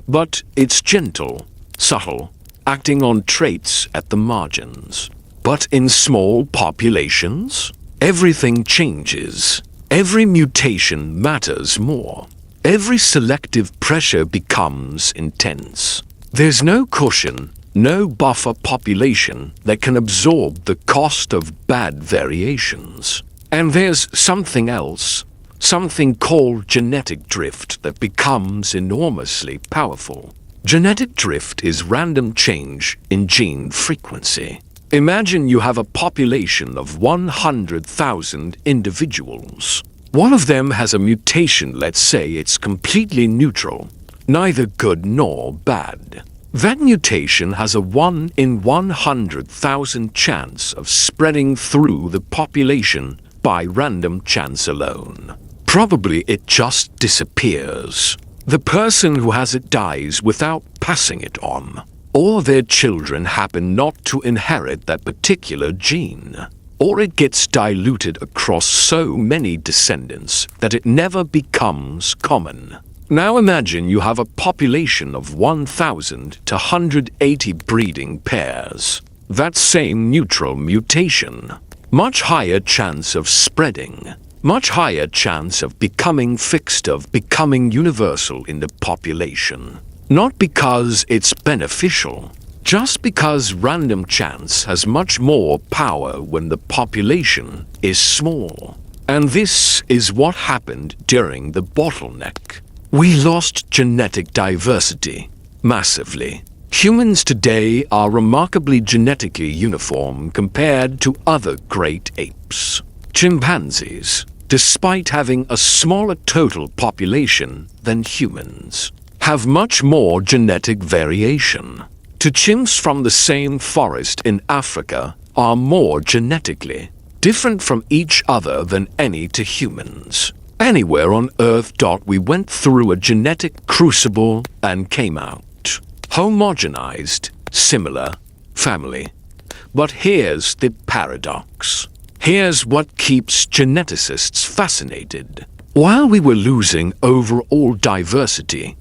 but it's gentle, subtle, acting on traits at the margins. But in small populations, everything changes. Every mutation matters more. Every selective pressure becomes intense. There's no cushion, no buffer population that can absorb the cost of bad variations. And there's something else, something called genetic drift that becomes enormously powerful. Genetic drift is random change in gene frequency. Imagine you have a population of 100,000 individuals. One of them has a mutation, let's say it's completely neutral, neither good nor bad. That mutation has a 1 in 100,000 chance of spreading through the population by random chance alone. Probably it just disappears. The person who has it dies without passing it on. Or their children happen not to inherit that particular gene. Or it gets diluted across so many descendants that it never becomes common. Now imagine you have a population of 1,000 to 180 breeding pairs. That same neutral mutation. Much higher chance of spreading. Much higher chance of becoming fixed, of becoming universal in the population. Not because it's beneficial, just because random chance has much more power when the population is small. And this is what happened during the bottleneck. We lost genetic diversity, massively. Humans today are remarkably genetically uniform compared to other great apes. Chimpanzees, despite having a smaller total population than humans, have much more genetic variation. Two chimps from the same forest in Africa are more genetically different from each other than any two humans. Anywhere on Earth. We went through a genetic crucible and came out homogenized, similar, family. But here's the paradox. Here's what keeps geneticists fascinated. While we were losing overall diversity,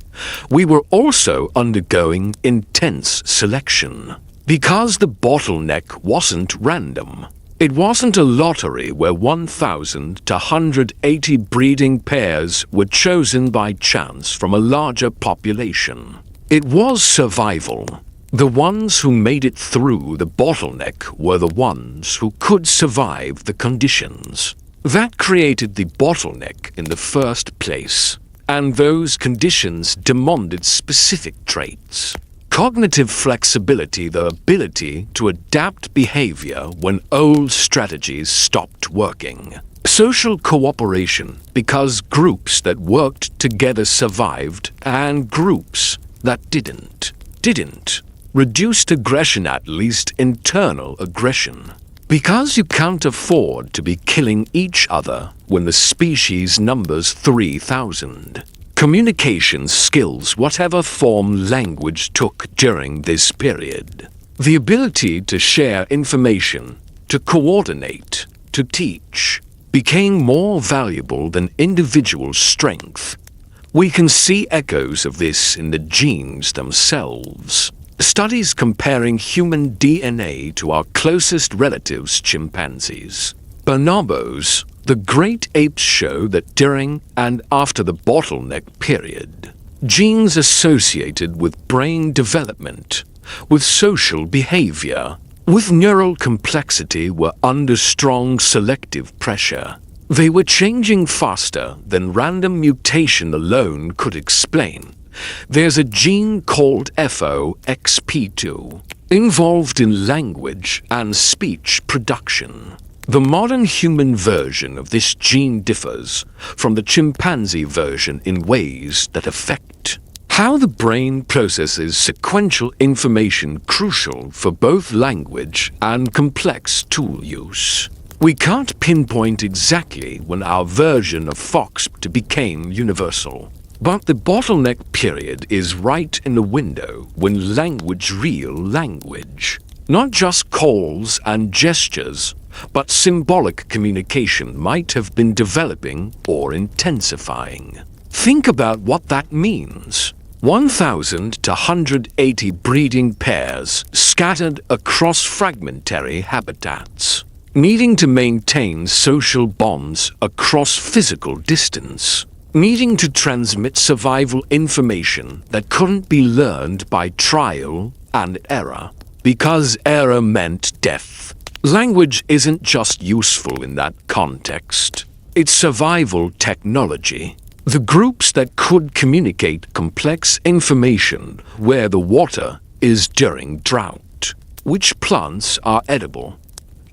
we were also undergoing intense selection. Because the bottleneck wasn't random. It wasn't a lottery where 1,000 to 180 breeding pairs were chosen by chance from a larger population. It was survival. The ones who made it through the bottleneck were the ones who could survive the conditions. That created the bottleneck in the first place. And those conditions demanded specific traits. Cognitive flexibility, the ability to adapt behavior when old strategies stopped working. Social cooperation, because groups that worked together survived, and groups that didn't. Reduced aggression, at least internal aggression. Because you can't afford to be killing each other when the species numbers 3,000. Communication skills, whatever form language took during this period. The ability to share information, to coordinate, to teach, became more valuable than individual strength. We can see echoes of this in the genes themselves. Studies comparing human DNA to our closest relatives, chimpanzees. Bonobos, the great apes, show that during and after the bottleneck period, genes associated with brain development, with social behavior, with neural complexity were under strong selective pressure. They were changing faster than random mutation alone could explain. There's a gene called FOXP2, involved in language and speech production. The modern human version of this gene differs from the chimpanzee version in ways that affect how the brain processes sequential information crucial for both language and complex tool use. We can't pinpoint exactly when our version of FOXP2 became universal. But the bottleneck period is right in the window when real language, not just calls and gestures, but symbolic communication might have been developing or intensifying. Think about what that means. 1,000 to 180 breeding pairs scattered across fragmentary habitats, needing to maintain social bonds across physical distance, needing to transmit survival information that couldn't be learned by trial and error, because error meant death. Language isn't just useful in that context. It's survival technology. The groups that could communicate complex information where the water is during drought, which plants are edible,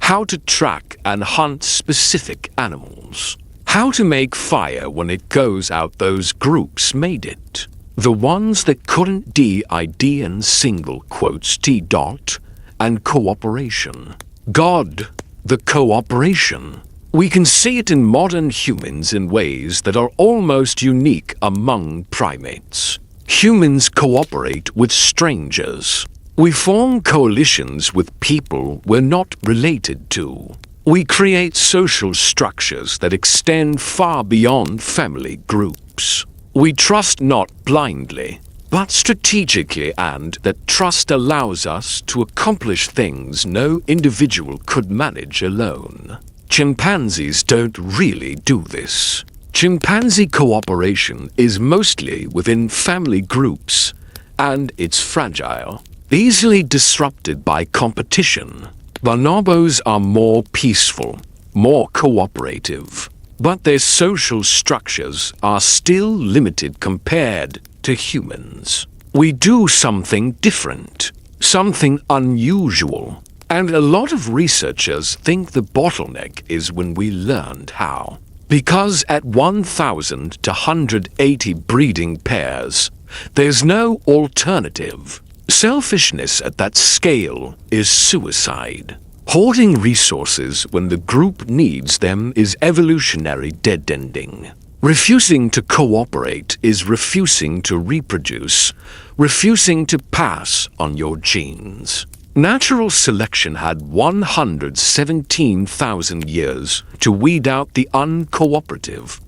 how to track and hunt specific animals, how to make fire when it goes out, those groups made it. The ones that couldn't D-ID and single quotes T-dot and cooperation. God, the cooperation. We can see it in modern humans in ways that are almost unique among primates. Humans cooperate with strangers. We form coalitions with people we're not related to. We create social structures that extend far beyond family groups. We trust not blindly, but strategically, and that trust allows us to accomplish things no individual could manage alone. Chimpanzees don't really do this. Chimpanzee cooperation is mostly within family groups, and it's fragile, easily disrupted by competition. Bonobos are more peaceful, more cooperative, but their social structures are still limited compared to humans. We do something different, something unusual, and a lot of researchers think the bottleneck is when we learned how. Because at 1,000 to 180 breeding pairs, there's no alternative. Selfishness at that scale is suicide. Hoarding resources when the group needs them is evolutionary dead-ending. Refusing to cooperate is refusing to reproduce, refusing to pass on your genes. Natural selection had 117,000 years to weed out the uncooperative,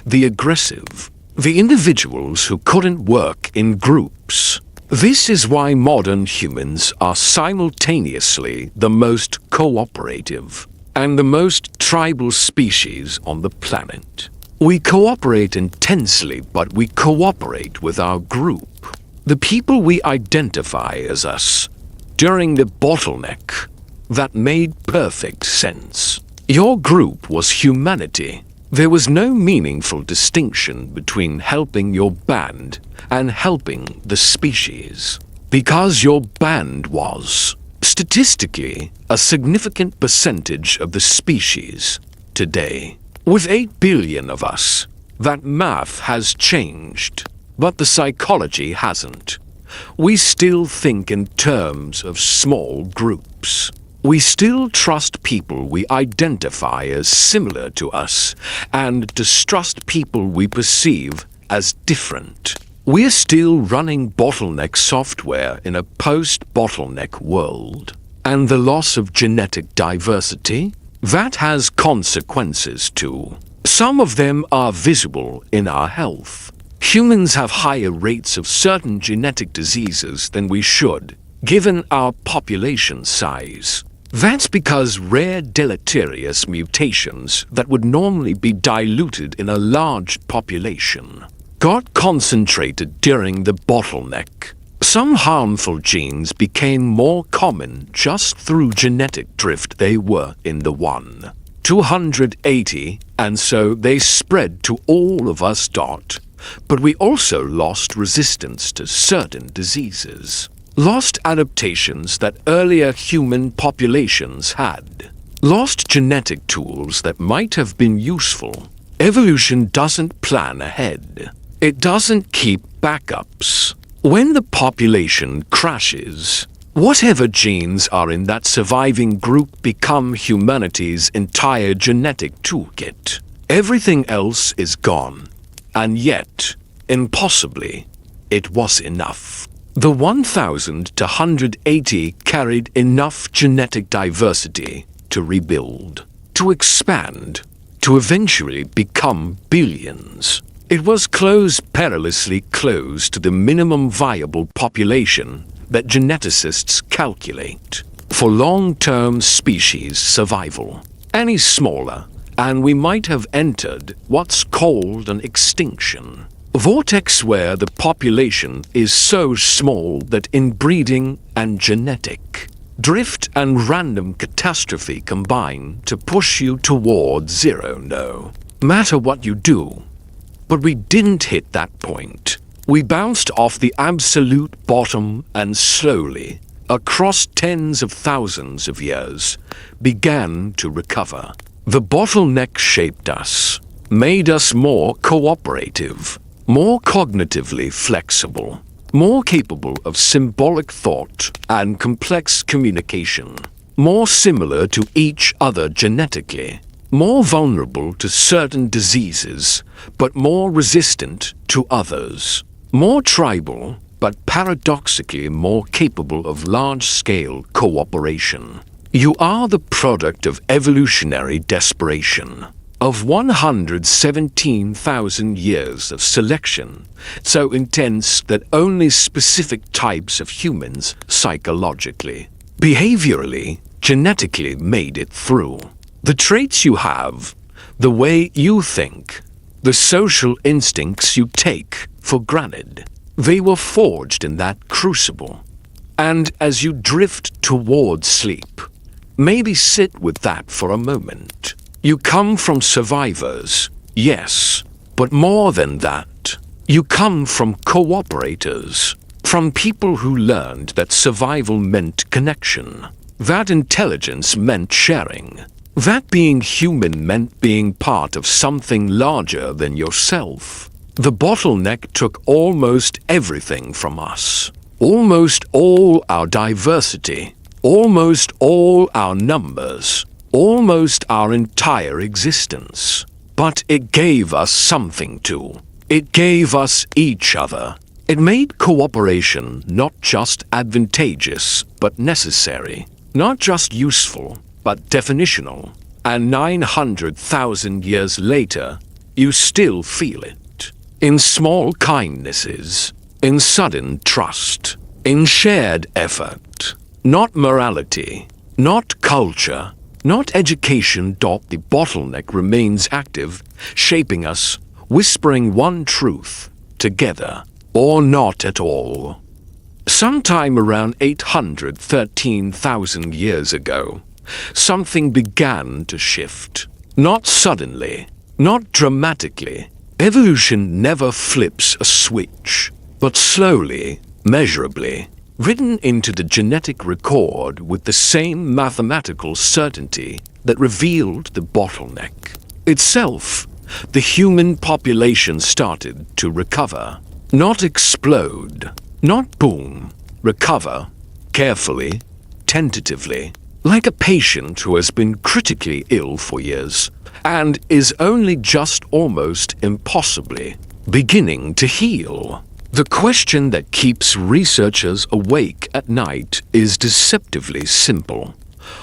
the aggressive, the individuals who couldn't work in groups. This is why modern humans are simultaneously the most cooperative and the most tribal species on the planet. We cooperate intensely, but we cooperate with our group, the people we identify as us. During the bottleneck, that made perfect sense. Your group was humanity. There was no meaningful distinction between helping your band and helping the species, because your band was, statistically, a significant percentage of the species. Today, with 8 billion of us, that math has changed, but the psychology hasn't. We still think in terms of small groups. We still trust people we identify as similar to us and distrust people we perceive as different. We're still running bottleneck software in a post-bottleneck world. And the loss of genetic diversity? That has consequences too. Some of them are visible in our health. Humans have higher rates of certain genetic diseases than we should, given our population size. That's because rare deleterious mutations that would normally be diluted in a large population got concentrated during the bottleneck. Some harmful genes became more common just through genetic drift. They were in the 280, and so they spread to all of us. But we also lost resistance to certain diseases. Lost adaptations that earlier human populations had. Lost genetic tools that might have been useful. Evolution doesn't plan ahead. It doesn't keep backups. When the population crashes, whatever genes are in that surviving group become humanity's entire genetic toolkit. Everything else is gone. And yet, Impossibly, it was enough. The 1000 to 180 carried enough genetic diversity to rebuild, to expand, to eventually become billions. It was close, perilously close to the minimum viable population that geneticists calculate for long-term species survival. Any smaller, and we might have entered what's called an extinction. Vortex where the population is so small that inbreeding and genetic drift and random catastrophe combine to push you towards zero, no matter what you do. But we didn't hit that point. We bounced off the absolute bottom and slowly, across tens of thousands of years, began to recover. The bottleneck shaped us, made us more cooperative, more cognitively flexible, more capable of symbolic thought and complex communication, more similar to each other genetically, more vulnerable to certain diseases, but more resistant to others, more tribal, but paradoxically more capable of large-scale cooperation. You are the product of evolutionary desperation, of 117,000 years of selection, so intense that only specific types of humans psychologically, behaviorally, genetically made it through. The traits you have, the way you think, the social instincts you take for granted, they were forged in that crucible. And as you drift towards sleep, maybe sit with that for a moment. You come from survivors, yes, but more than that. You come from cooperators, from people who learned that survival meant connection, that intelligence meant sharing, that being human meant being part of something larger than yourself. The bottleneck took almost everything from us, almost all our diversity, almost all our numbers, almost our entire existence. But it gave us something too. It gave us each other. It made cooperation not just advantageous, but necessary. Not just useful, but definitional. And 900,000 years later, you still feel it. In small kindnesses, in sudden trust, in shared effort. Not morality, not culture, not education. The bottleneck remains active, shaping us, whispering one truth, together, or not at all. Sometime around 813,000 years ago, something began to shift. Not suddenly, not dramatically. Evolution never flips a switch, but slowly, measurably, written into the genetic record with the same mathematical certainty that revealed the bottleneck itself. The human population started to recover, not explode, not boom, recover, carefully, tentatively, like a patient who has been critically ill for years and is only just almost impossibly beginning to heal. The question that keeps researchers awake at night is deceptively simple.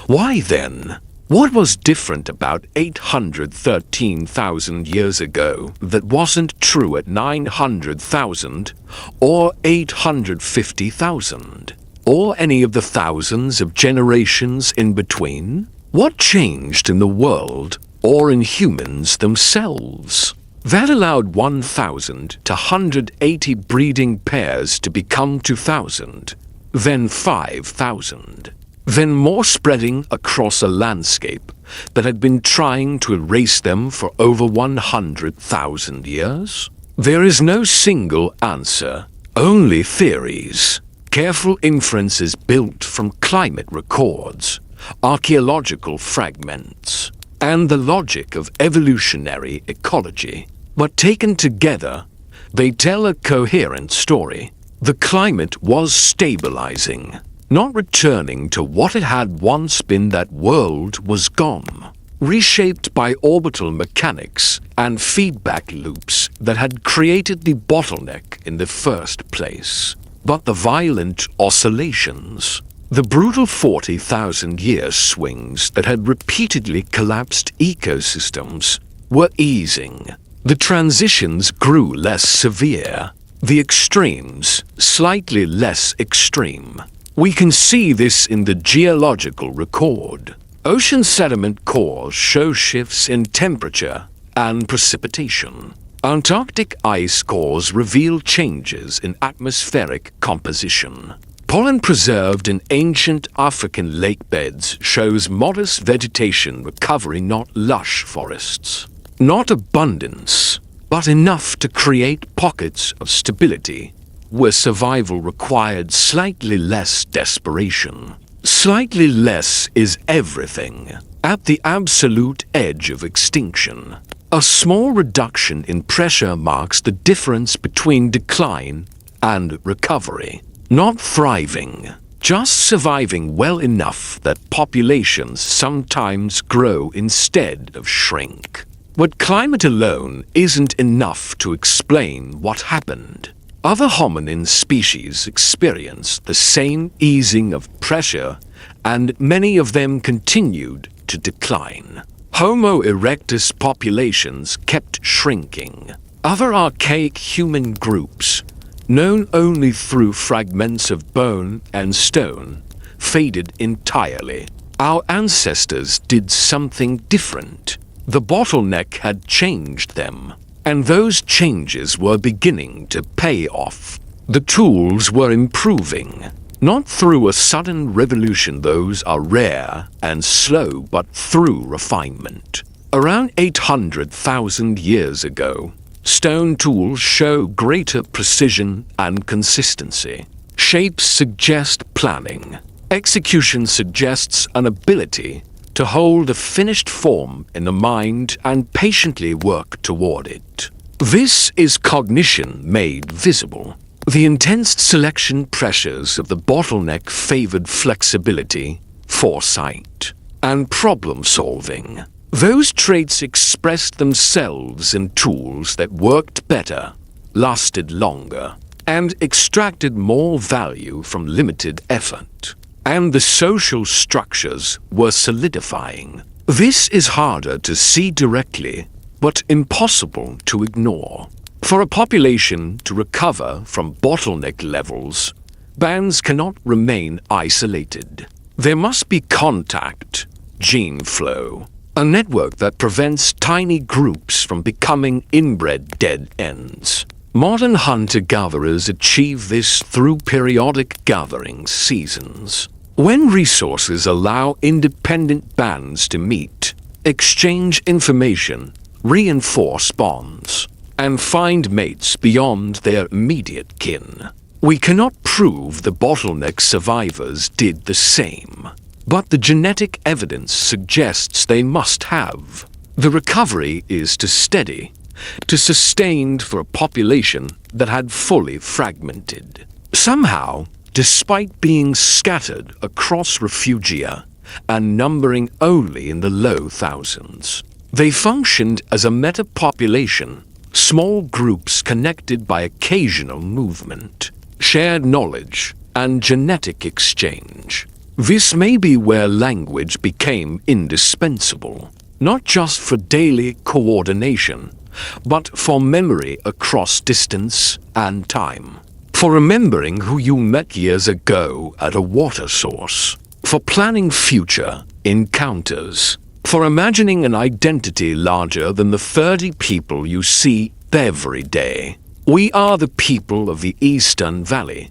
Why then? What was different about 813,000 years ago that wasn't true at 900,000 or 850,000? Or any of the thousands of generations in between? What changed in the world or in humans themselves that allowed 1,000 to 180 breeding pairs to become 2,000, then 5,000, then more, spreading across a landscape that had been trying to erase them for over 100,000 years? There is no single answer, only theories. Careful inferences built from climate records, archaeological fragments, and the logic of evolutionary ecology. But taken together, they tell a coherent story. The climate was stabilizing, not returning to what it had once been. That world was gone. reshaped by orbital mechanics and feedback loops that had created the bottleneck in the first place. But the violent oscillations, the brutal 40,000-year swings that had repeatedly collapsed ecosystems, were easing. The transitions grew less severe, the extremes slightly less extreme. We can see this in the geological record. Ocean sediment cores show shifts in temperature and precipitation. Antarctic ice cores reveal changes in atmospheric composition. Pollen preserved in ancient African lake beds shows modest vegetation recovery, not lush forests. Not abundance, but enough to create pockets of stability, where survival required slightly less desperation. Slightly less is everything. At the absolute edge of extinction, a small reduction in pressure marks the difference between decline and recovery. Not thriving, just surviving well enough that populations sometimes grow instead of shrink. But climate alone isn't enough to explain what happened. Other hominin species experienced the same easing of pressure, and many of them continued to decline. Homo erectus populations kept shrinking. Other archaic human groups, known only through fragments of bone and stone, faded entirely. Our ancestors did something different. The bottleneck had changed them, and those changes were beginning to pay off. The tools were improving, not through a sudden revolution, those are rare and slow, but through refinement. Around 800,000 years ago, stone tools show greater precision and consistency. Shapes suggest planning. Execution suggests an ability to hold a finished form in the mind and patiently work toward it. This is cognition made visible. The intense selection pressures of the bottleneck favored flexibility, foresight, and problem-solving. Those traits expressed themselves in tools that worked better, lasted longer, and extracted more value from limited effort. And the social structures were solidifying. This is harder to see directly, but impossible to ignore. For a population to recover from bottleneck levels, bands cannot remain isolated. There must be contact, gene flow, a network that prevents tiny groups from becoming inbred dead ends. Modern hunter-gatherers achieve this through periodic gathering seasons. When resources allow independent bands to meet, exchange information, reinforce bonds, and find mates beyond their immediate kin. We cannot prove the bottleneck survivors did the same, but the genetic evidence suggests they must have. The recovery is too steady, too sustained for a population that had fully fragmented. Somehow, despite being scattered across refugia and numbering only in the low thousands, they functioned as a meta-population, small groups connected by occasional movement, shared knowledge, and genetic exchange. This may be where language became indispensable, not just for daily coordination, but for memory across distance and time. For remembering who you met years ago at a water source. For planning future encounters. For imagining an identity larger than the 30 people you see every day. We are the people of the Eastern Valley.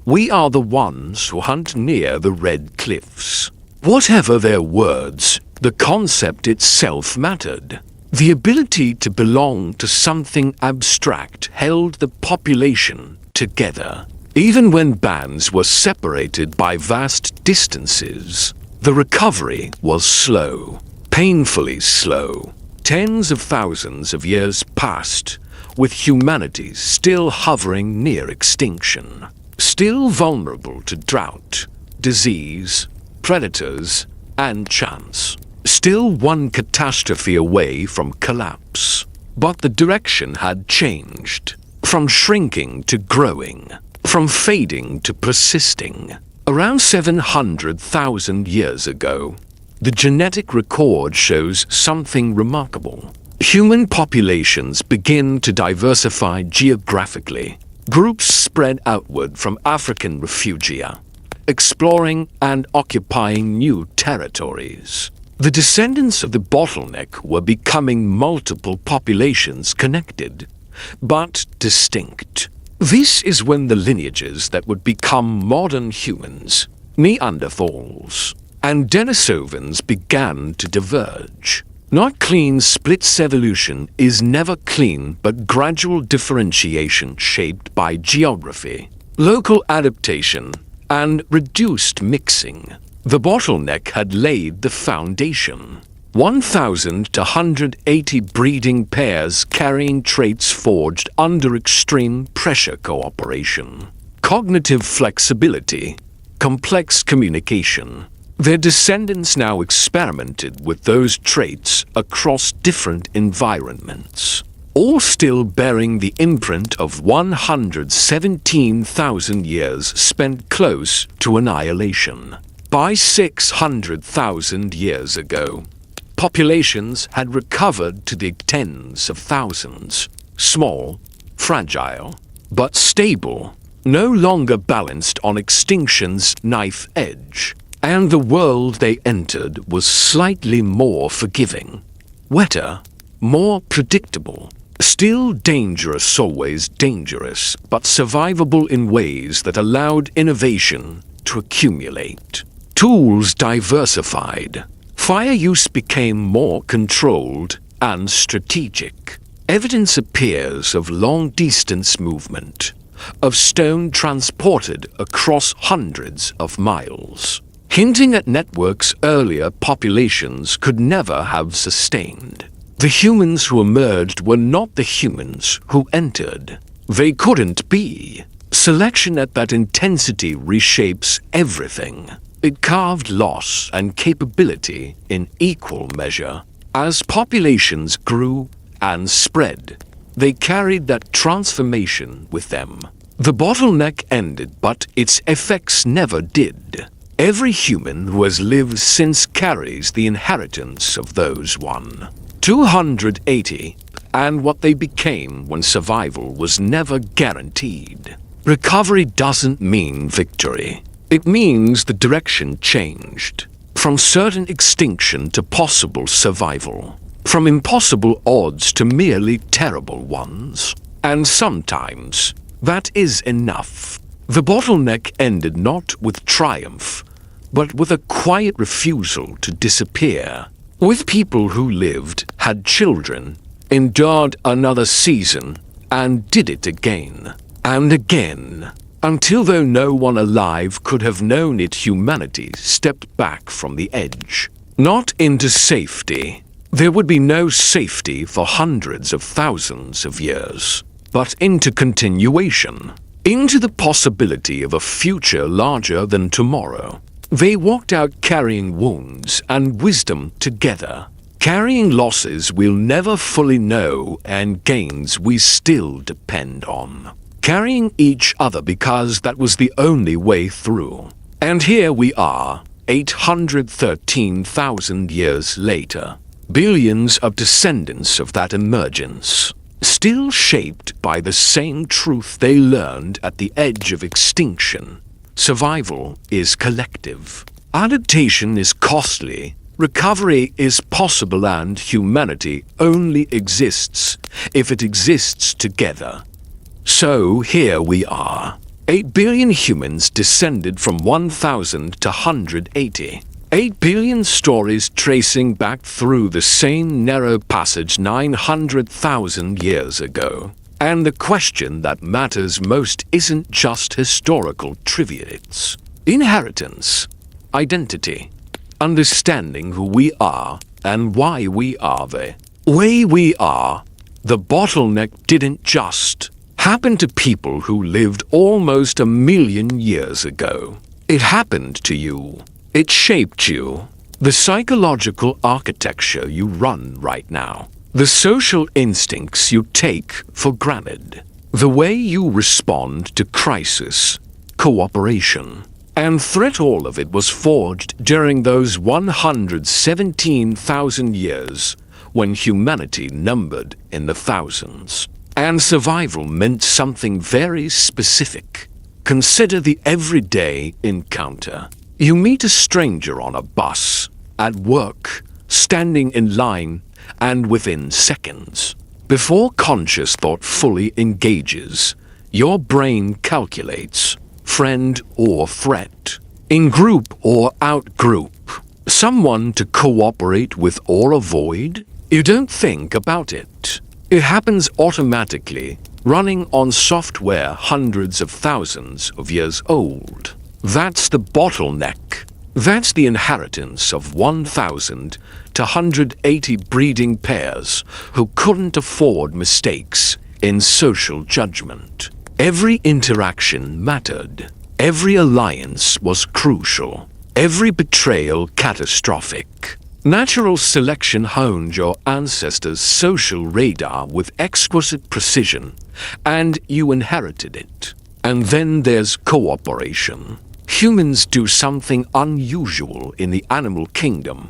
We are the ones who hunt near the Red Cliffs. Whatever their words, the concept itself mattered. The ability to belong to something abstract held the population together. Even when bands were separated by vast distances, the recovery was slow, painfully slow. Tens of thousands of years passed, with humanity still hovering near extinction, still vulnerable to drought, disease, predators, and chance. still one catastrophe away from collapse. But the direction had changed. From shrinking to growing. From fading to persisting. Around 700,000 years ago, the genetic record shows something remarkable. Human populations begin to diversify geographically. Groups spread outward from African refugia, exploring and occupying new territories. The descendants of the bottleneck were becoming multiple populations connected, but distinct. This is when the lineages that would become modern humans, Neanderthals, and Denisovans began to diverge. Not clean splits evolution is never clean, but gradual differentiation shaped by geography, local adaptation, and reduced mixing. The bottleneck had laid the foundation. 1,000 to 180 breeding pairs carrying traits forged under extreme pressure cooperation, cognitive flexibility, complex communication. Their descendants now experimented with those traits across different environments, all still bearing the imprint of 117,000 years spent close to annihilation. By 600,000 years ago, populations had recovered to the tens of thousands, small, fragile, but stable, no longer balanced on extinction's knife edge. And the world they entered was slightly more forgiving, wetter, more predictable. Still dangerous, always dangerous, but survivable in ways that allowed innovation to accumulate. Tools diversified. Fire use became more controlled and strategic. Evidence appears of long-distance movement, of stone transported across hundreds of miles, hinting at networks earlier populations could never have sustained. The humans who emerged were not the humans who entered. They couldn't be. Selection at that intensity reshapes everything. It carved loss and capability in equal measure. As populations grew and spread, they carried that transformation with them. The bottleneck ended, but its effects never did. Every human who has lived since carries the inheritance of those 280, and what they became when survival was never guaranteed. Recovery doesn't mean victory. It means the direction changed. From certain extinction to possible survival. From impossible odds to merely terrible ones. And sometimes, that is enough. The bottleneck ended not with triumph, but with a quiet refusal to disappear. With people who lived, had children, endured another season, and did it again, and again, until though no one alive could have known it, humanity stepped back from the edge. Not into safety. There would be no safety for hundreds of thousands of years, but into continuation. Into the possibility of a future larger than tomorrow. They walked out carrying wounds and wisdom together, carrying losses we'll never fully know and gains we still depend on, carrying each other because that was the only way through. And here we are, 813,000 years later, billions of descendants of that emergence. Still shaped by the same truth they learned at the edge of extinction. Survival is collective. Adaptation is costly. Recovery is possible, and humanity only exists if it exists together. So here we are. 8 billion humans descended from 1,000 to 180. 8 billion stories tracing back through the same narrow passage 900,000 years ago. And the question that matters most isn't just historical trivia, it's inheritance, identity, understanding who we are and why we are the way we are. The bottleneck didn't just happen to people who lived almost 1 million years ago. It happened to you. It shaped you. The psychological architecture you run right now. The social instincts you take for granted. The way you respond to crisis, cooperation, and threat, all of it was forged during those 117,000 years when humanity numbered in the thousands. And survival meant something very specific. Consider the everyday encounter. You meet a stranger on a bus, at work, standing in line, and within seconds, before conscious thought fully engages, your brain calculates friend or threat, in group or out group, someone to cooperate with or avoid. You don't think about it. It happens automatically, running on software hundreds of thousands of years old. That's the bottleneck. That's the inheritance of 1,000 to 180 breeding pairs who couldn't afford mistakes in social judgment. Every interaction mattered. Every alliance was crucial. Every betrayal catastrophic. Natural selection honed your ancestors' social radar with exquisite precision, and you inherited it. And then there's cooperation. Humans do something unusual in the animal kingdom.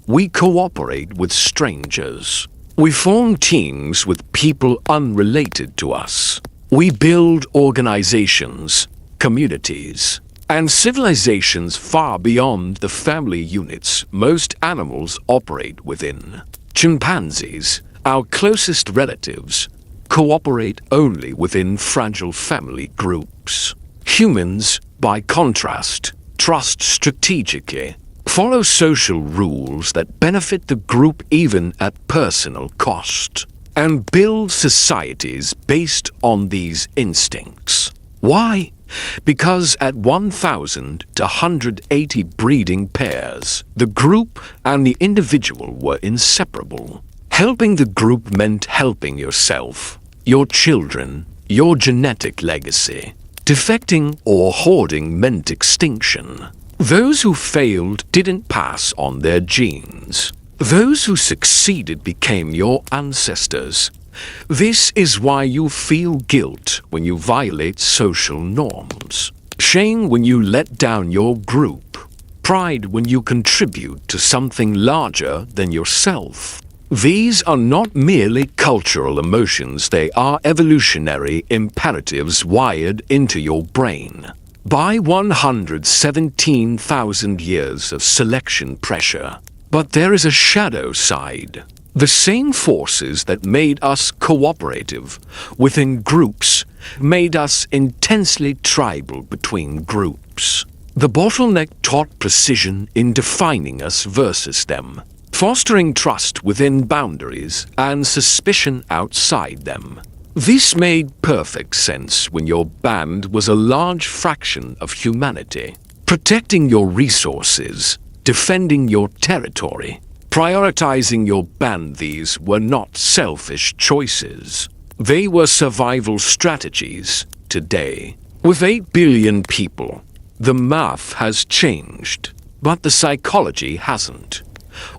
We cooperate with strangers. We form teams with people unrelated to us. We build organizations, communities, and civilizations far beyond the family units most animals operate within. Chimpanzees, our closest relatives, cooperate only within fragile family groups. Humans, by contrast, trust strategically, follow social rules that benefit the group even at personal cost, and build societies based on these instincts. Why? Because at 1,000 to 180 breeding pairs, the group and the individual were inseparable. Helping the group meant helping yourself, your children, your genetic legacy. Defecting or hoarding meant extinction. Those who failed didn't pass on their genes. Those who succeeded became your ancestors. This is why you feel guilt when you violate social norms, shame when you let down your group, pride when you contribute to something larger than yourself. These are not merely cultural emotions, they are evolutionary imperatives wired into your brain. By 117,000 years of selection pressure. But there is a shadow side. The same forces that made us cooperative within groups made us intensely tribal between groups. The bottleneck taught precision in defining us versus them, fostering trust within boundaries and suspicion outside them. This made perfect sense when your band was a large fraction of humanity, protecting your resources, defending your territory, prioritizing your band. These were not selfish choices. They were survival strategies. Today, with 8 billion people, the math has changed, but the psychology hasn't.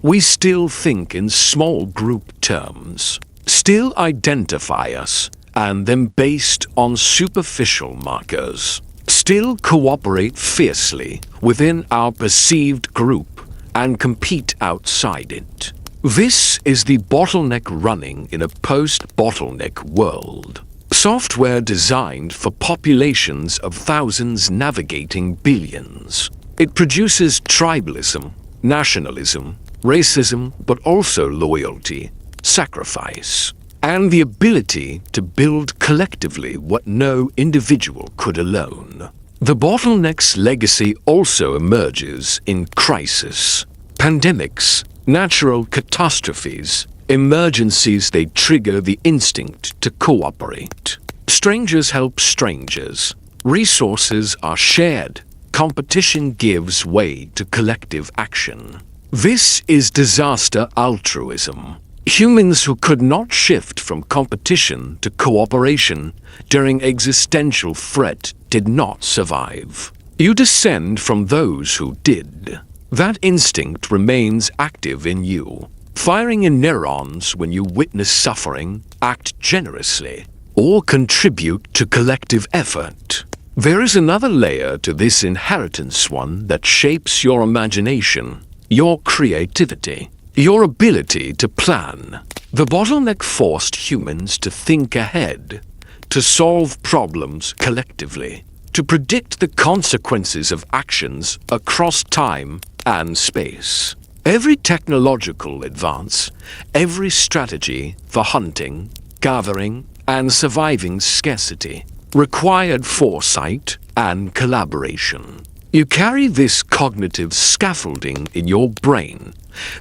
We still think in small group terms, still identify us, and then based on superficial markers, still cooperate fiercely within our perceived group and compete outside it. This is the bottleneck running in a post-bottleneck world. Software designed for populations of thousands navigating billions. It produces tribalism, nationalism, racism, but also loyalty, sacrifice, and the ability to build collectively what no individual could alone. The bottleneck's legacy also emerges in crisis, pandemics, natural catastrophes, emergencies. They trigger the instinct to cooperate. Strangers help strangers. Resources are shared. Competition gives way to collective action. This is disaster altruism. Humans who could not shift from competition to cooperation during existential threat did not survive. You descend from those who did. That instinct remains active in you, firing in neurons when you witness suffering, act generously, or contribute to collective effort. There is another layer to this inheritance, one that shapes your imagination, your creativity, your ability to plan. The bottleneck forced humans to think ahead, to solve problems collectively, to predict the consequences of actions across time and space. Every technological advance, every strategy for hunting, gathering, and surviving scarcity required foresight and collaboration. You carry this cognitive scaffolding in your brain,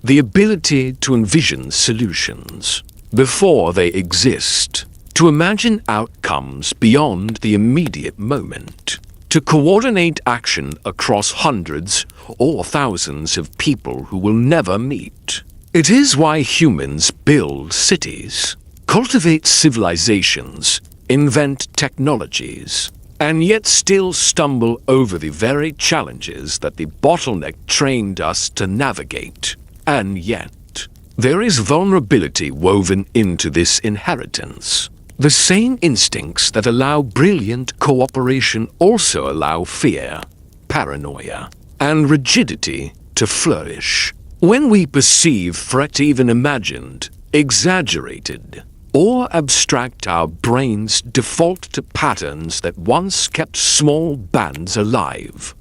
the ability to envision solutions before they exist, to imagine outcomes beyond the immediate moment, to coordinate action across hundreds or thousands of people who will never meet. It is why humans build cities, cultivate civilizations, invent technologies, and yet still stumble over the very challenges that the bottleneck trained us to navigate. And yet, there is vulnerability woven into this inheritance. The same instincts that allow brilliant cooperation also allow fear, paranoia, and rigidity to flourish. When we perceive threat, even imagined, exaggerated, or abstract, our brains default to patterns that once kept small bands alive.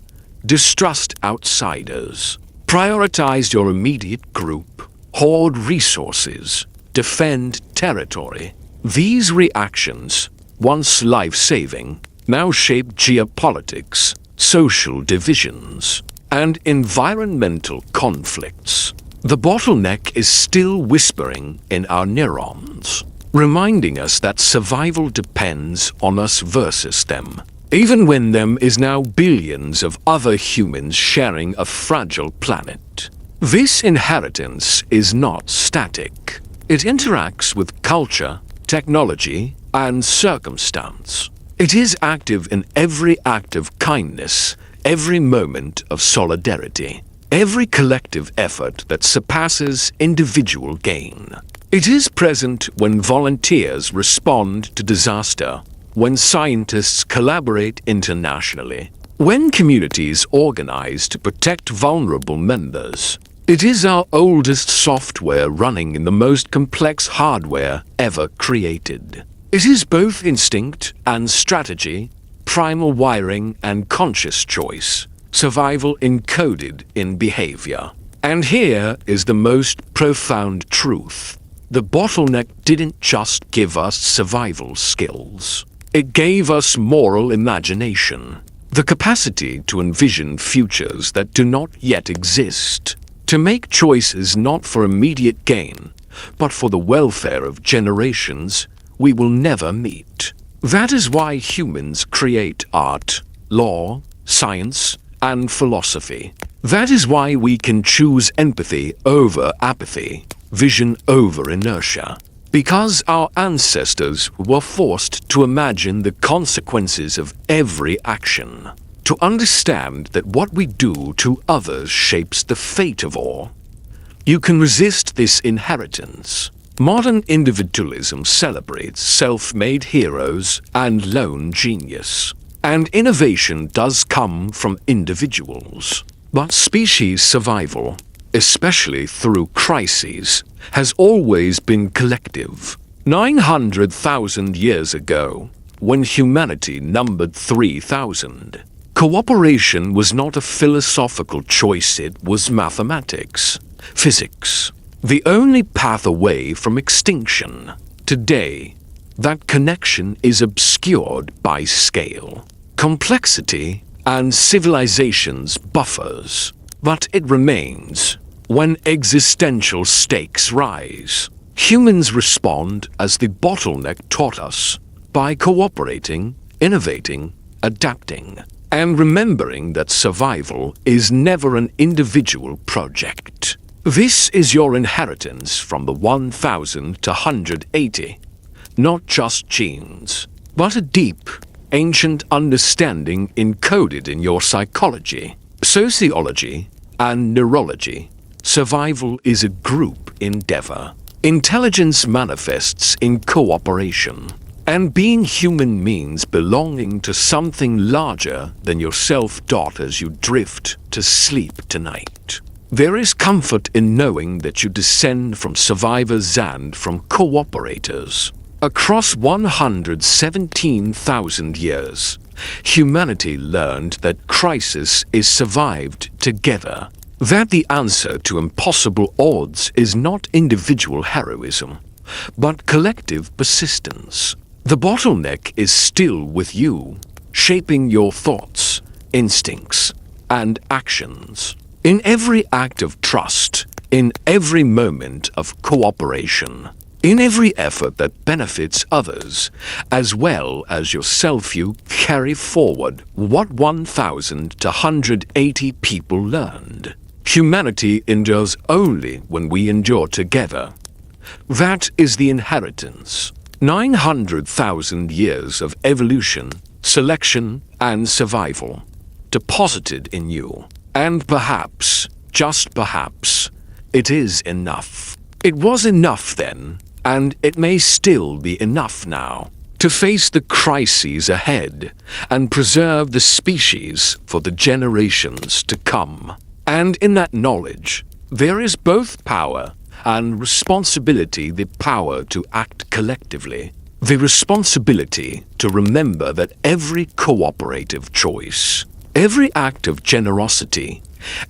Distrust outsiders, prioritize your immediate group, hoard resources, defend territory. These reactions, once life-saving, now shape geopolitics, social divisions, and environmental conflicts. The bottleneck is still whispering in our neurons, reminding us that survival depends on us versus them, even when them is now billions of other humans sharing a fragile planet. This inheritance is not static. It interacts with culture, technology, and circumstance. It is active in every act of kindness, every moment of solidarity, every collective effort that surpasses individual gain. It is present when volunteers respond to disaster, when scientists collaborate internationally, when communities organize to protect vulnerable members. It is our oldest software running in the most complex hardware ever created. It is both instinct and strategy, primal wiring and conscious choice, survival encoded in behavior. And here is the most profound truth. The bottleneck didn't just give us survival skills. It gave us moral imagination, the capacity to envision futures that do not yet exist, to make choices not for immediate gain, but for the welfare of generations we will never meet. That is why humans create art, law, science, and philosophy. That is why we can choose empathy over apathy, vision over inertia. Because our ancestors were forced to imagine the consequences of every action, to understand that what we do to others shapes the fate of all. You can resist this inheritance. Modern individualism celebrates self-made heroes and lone genius. And innovation does come from individuals. But species survival, especially through crises, has always been collective. 900,000 years ago, when humanity numbered 3,000, cooperation was not a philosophical choice, it was mathematics, physics, the only path away from extinction. Today, that connection is obscured by scale, complexity, and civilization's buffers. But it remains. When existential stakes rise, humans respond as the bottleneck taught us, by cooperating, innovating, adapting, and remembering that survival is never an individual project. This is your inheritance from the 1000 to 180. Not just genes, but a deep, ancient understanding encoded in your psychology, sociology, and neurology, survival is a group endeavor. Intelligence manifests in cooperation. And being human means belonging to something larger than yourself. As you drift to sleep tonight, there is comfort in knowing that you descend from survivors and from cooperators. Across 117,000 years, humanity learned that crisis is survived together. That the answer to impossible odds is not individual heroism, but collective persistence. The bottleneck is still with you, shaping your thoughts, instincts, and actions. In every act of trust, in every moment of cooperation, in every effort that benefits others, as well as yourself, you carry forward what 1,280 people learned. Humanity endures only when we endure together. That is the inheritance. 900,000 years of evolution, selection, and survival, deposited in you. And perhaps, just perhaps, it is enough. It was enough then, and it may still be enough now, to face the crises ahead and preserve the species for the generations to come. And in that knowledge, there is both power and responsibility, the power to act collectively, the responsibility to remember that every cooperative choice, every act of generosity,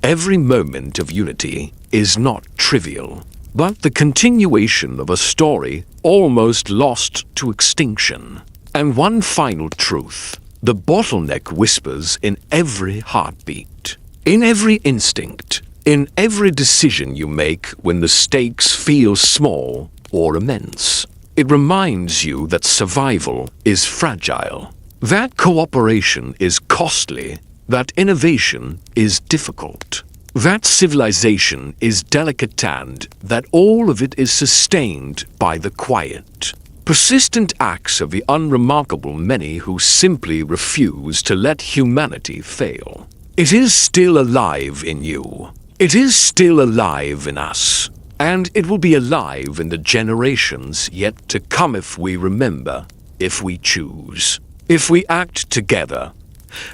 every moment of unity is not trivial, but the continuation of a story almost lost to extinction. And one final truth, the bottleneck whispers in every heartbeat, in every instinct, in every decision you make when the stakes feel small or immense. It reminds you that survival is fragile, that cooperation is costly, that innovation is difficult, that civilization is delicate, and that all of it is sustained by the quiet, persistent acts of the unremarkable many who simply refuse to let humanity fail. It is still alive in you. It is still alive in us, and it will be alive in the generations yet to come if we remember, if we choose, if we act together.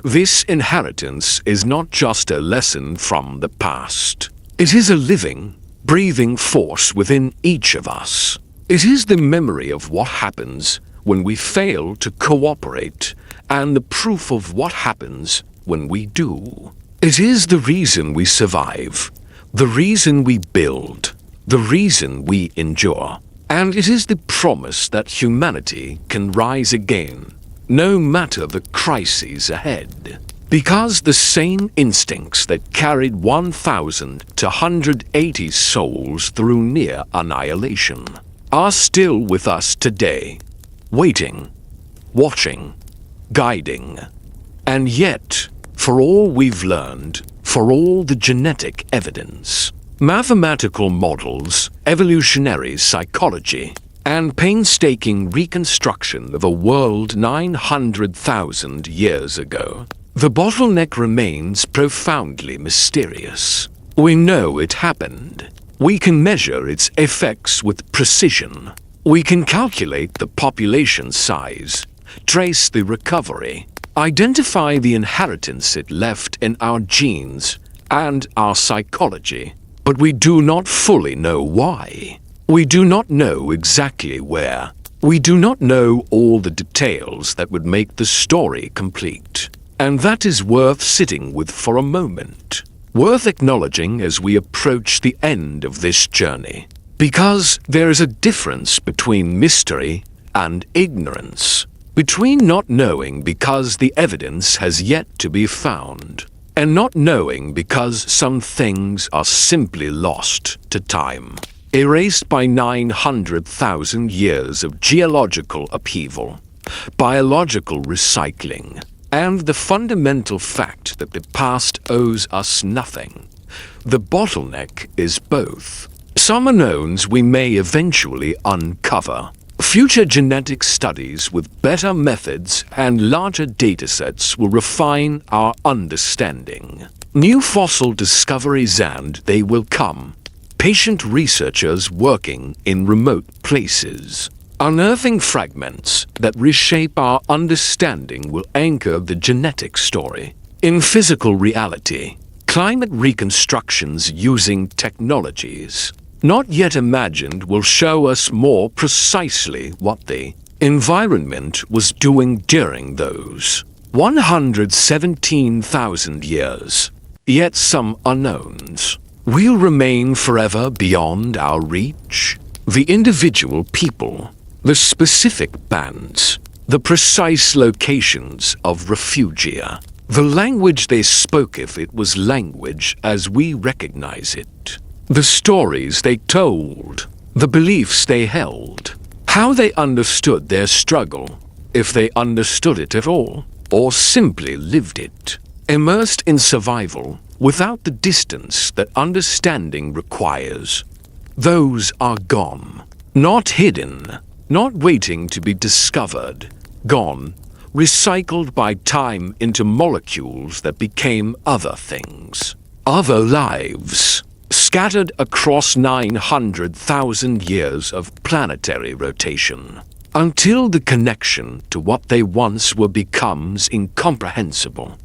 This inheritance is not just a lesson from the past. It is a living, breathing force within each of us. It is the memory of what happens when we fail to cooperate, and the proof of what happens when we do. It is the reason we survive, the reason we build, the reason we endure. And it is the promise that humanity can rise again, no matter the crises ahead. Because the same instincts that carried 1,280 souls through near annihilation are still with us today, waiting, watching, guiding. And yet, for all we've learned, for all the genetic evidence, mathematical models, evolutionary psychology, and painstaking reconstruction of a world 900,000 years ago, the bottleneck remains profoundly mysterious. We know it happened. We can measure its effects with precision. We can calculate the population size, trace the recovery, identify the inheritance it left in our genes and our psychology. But we do not fully know why. We do not know exactly where. We do not know all the details that would make the story complete. And that is worth sitting with for a moment, worth acknowledging as we approach the end of this journey. Because there is a difference between mystery and ignorance, between not knowing because the evidence has yet to be found, and not knowing because some things are simply lost to time, erased by 900,000 years of geological upheaval, biological recycling, and the fundamental fact that the past owes us nothing. The bottleneck is both. Some unknowns we may eventually uncover, Future genetic studies with better methods and larger datasets will refine our understanding. New fossil discoveries, and they will come. Patient researchers working in remote places, unearthing fragments that reshape our understanding will anchor the genetic story. In physical reality, climate reconstructions using technologies not yet imagined will show us more precisely what the environment was doing during those 117,000 years. Yet some unknowns will remain forever beyond our reach. The individual people, the specific bands, the precise locations of refugia, the language they spoke if it was language as we recognize it, the stories they told, the beliefs they held, how they understood their struggle, if they understood it at all, or simply lived it, immersed in survival without the distance that understanding requires. Those are gone, not hidden, not waiting to be discovered, gone, recycled by time into molecules that became other things, other lives, scattered across 900,000 years of planetary rotation, until the connection to what they once were becomes incomprehensible.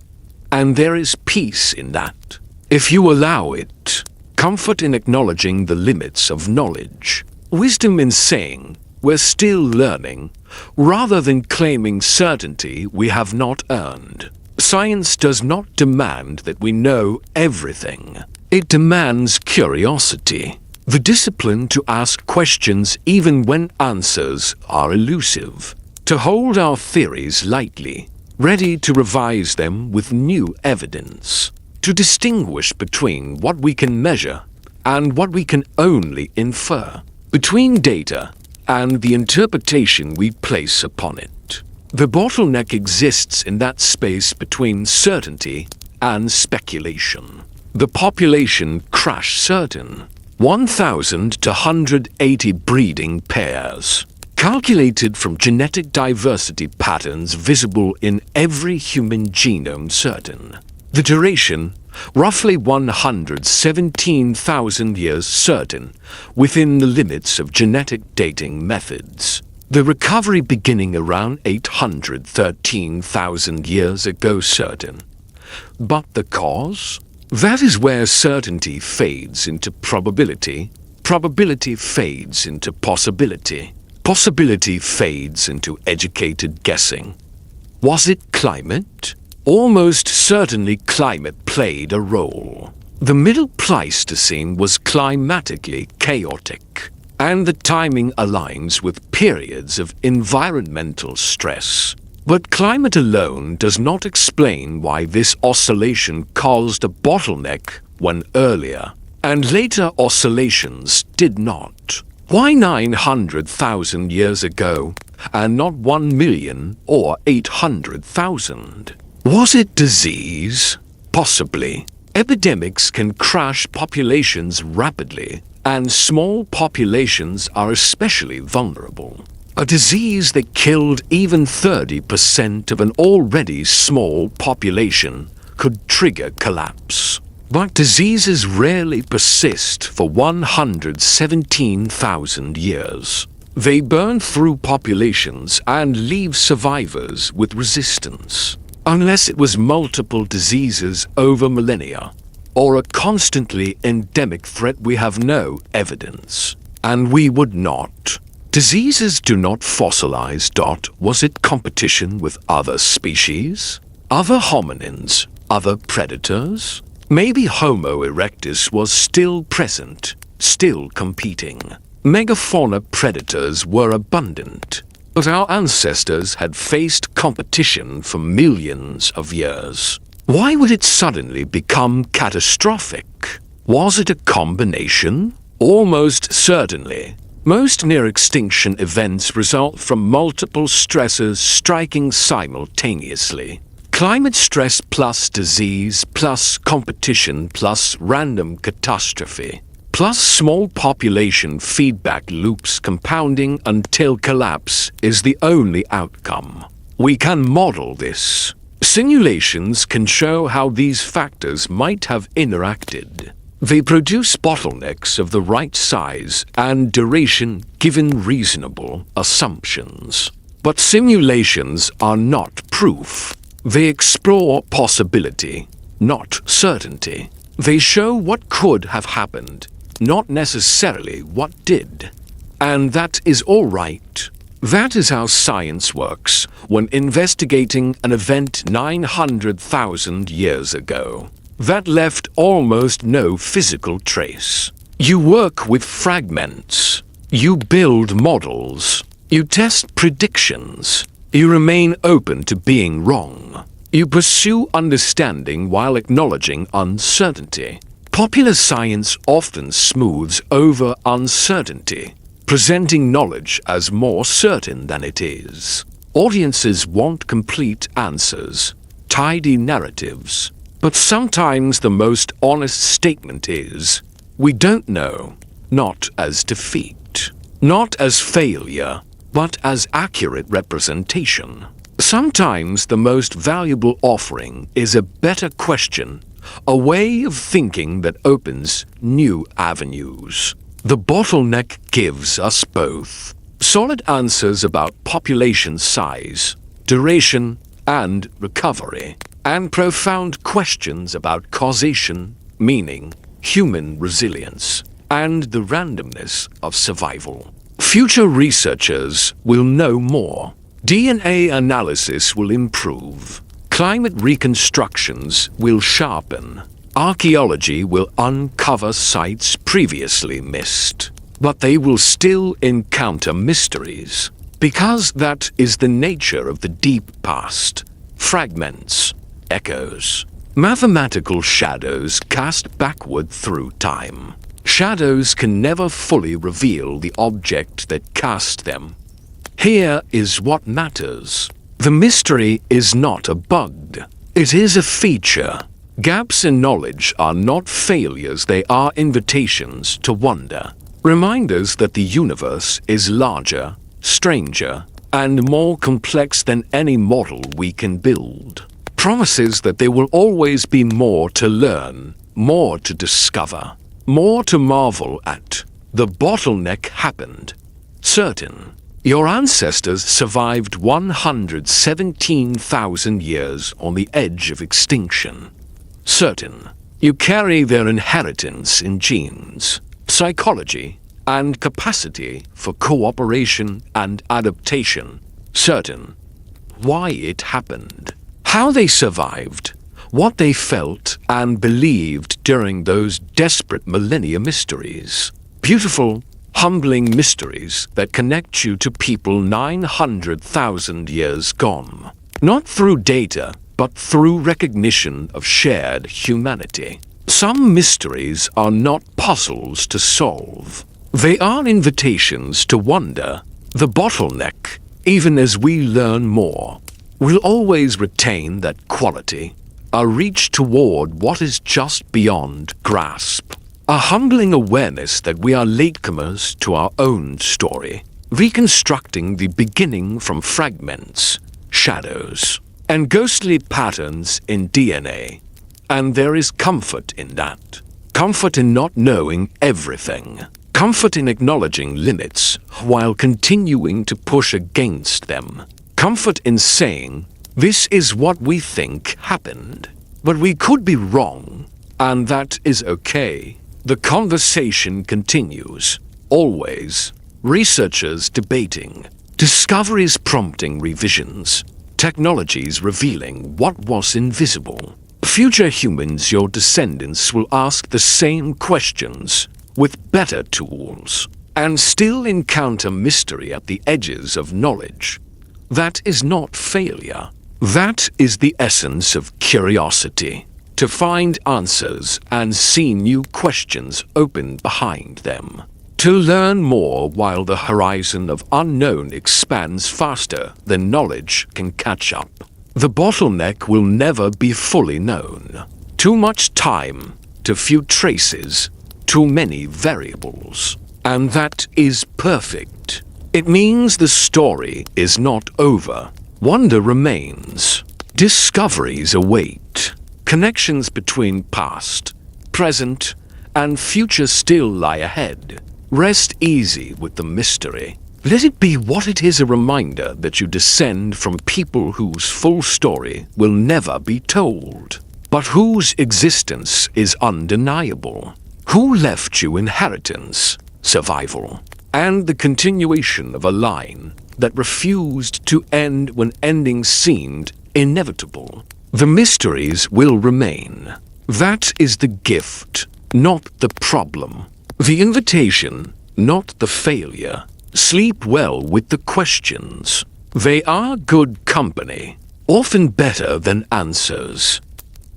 And there is peace in that, if you allow it, comfort in acknowledging the limits of knowledge, wisdom in saying we're still learning, rather than claiming certainty we have not earned. Science does not demand that we know everything. It demands curiosity, the discipline to ask questions even when answers are elusive, to hold our theories lightly, ready to revise them with new evidence, to distinguish between what we can measure and what we can only infer, between data and the interpretation we place upon it. The bottleneck exists in that space between certainty and speculation. The population crash certain, 1,000 to 180 breeding pairs, calculated from genetic diversity patterns visible in every human genome certain. The duration, roughly 117,000 years certain, within the limits of genetic dating methods. The recovery beginning around 813,000 years ago certain. But the cause? That is where certainty fades into probability, probability fades into possibility, possibility fades into educated guessing. Was it climate? Almost certainly climate played a role. The Middle Pleistocene was climatically chaotic, and the timing aligns with periods of environmental stress. But climate alone does not explain why this oscillation caused a bottleneck when earlier and later oscillations did not. Why 900,000 years ago and not 1 million or 800,000? Was it disease? Possibly. Epidemics can crash populations rapidly, and small populations are especially vulnerable. A disease that killed even 30% of an already small population could trigger collapse. But diseases rarely persist for 117,000 years. They burn through populations and leave survivors with resistance. Unless it was multiple diseases over millennia, or a constantly endemic threat, we have no evidence. And we would not. Diseases do not fossilize. Was it competition with other species? Other hominins? Other predators? Maybe Homo erectus was still present, still competing. Megafauna predators were abundant, but our ancestors had faced competition for millions of years. Why would it suddenly become catastrophic? Was it a combination? Almost certainly. Most near-extinction events result from multiple stressors striking simultaneously. Climate stress plus disease plus competition plus random catastrophe. plus small population feedback loops compounding until collapse is the only outcome. We can model this. Simulations can show how these factors might have interacted. They produce bottlenecks of the right size and duration given reasonable assumptions. But simulations are not proof. They explore possibility, not certainty. They show what could have happened, not necessarily what did. And that is all right. That is how science works when investigating an event 900,000 years ago that left almost no physical trace. You work with fragments. You build models. You test predictions. You remain open to being wrong. You pursue understanding while acknowledging uncertainty. Popular science often smooths over uncertainty, presenting knowledge as more certain than it is. Audiences want complete answers, tidy narratives. But sometimes the most honest statement is, we don't know, not as defeat, not as failure, but as accurate representation. Sometimes the most valuable offering is a better question, a way of thinking that opens new avenues. The bottleneck gives us both solid answers about population size, duration, and recovery, and profound questions about causation, meaning, human resilience, and the randomness of survival. Future researchers will know more. DNA analysis will improve. Climate reconstructions will sharpen. Archaeology will uncover sites previously missed. But they will still encounter mysteries, because that is the nature of the deep past. Fragments, echoes, mathematical shadows cast backward through time. Shadows can never fully reveal the object that cast them. Here is what matters. The mystery is not a bug. It is a feature. Gaps in knowledge are not failures, they are invitations to wonder. Reminders that the universe is larger, stranger, and more complex than any model we can build. Promises that there will always be more to learn, more to discover, more to marvel at. The bottleneck happened. Certain. Your ancestors survived 117,000 years on the edge of extinction. Certain. You carry their inheritance in genes, psychology, and capacity for cooperation and adaptation. Certain. Why it happened. How they survived. What they felt and believed during those desperate millennia mysteries. Beautiful, humbling mysteries that connect you to people 900,000 years gone. Not through data, but through recognition of shared humanity. Some mysteries are not puzzles to solve. They are invitations to wonder. The bottleneck, even as we learn more, will always retain that quality, a reach toward what is just beyond grasp. A humbling awareness that we are latecomers to our own story, reconstructing the beginning from fragments, shadows, and ghostly patterns in DNA. And there is comfort in that. Comfort in not knowing everything. Comfort in acknowledging limits while continuing to push against them. Comfort in saying, this is what we think happened, but we could be wrong, and that is okay. The conversation continues, always. Researchers debating, discoveries prompting revisions, technologies revealing what was invisible. Future humans, your descendants, will ask the same questions with better tools and still encounter mystery at the edges of knowledge. That is not failure. That is the essence of curiosity. To find answers and see new questions open behind them. To learn more while the horizon of unknown expands faster than knowledge can catch up. The bottleneck will never be fully known. Too much time, too few traces, too many variables. And that is perfect. It means the story is not over. Wonder remains. Discoveries await. Connections between past, present, and future still lie ahead. Rest easy with the mystery. Let it be what it is, a reminder that you descend from people whose full story will never be told, but whose existence is undeniable. Who left you inheritance, survival, and the continuation of a line that refused to end when ending seemed inevitable. The mysteries will remain. That is the gift, not the problem. The invitation, not the failure. Sleep well with the questions. They are good company, often better than answers.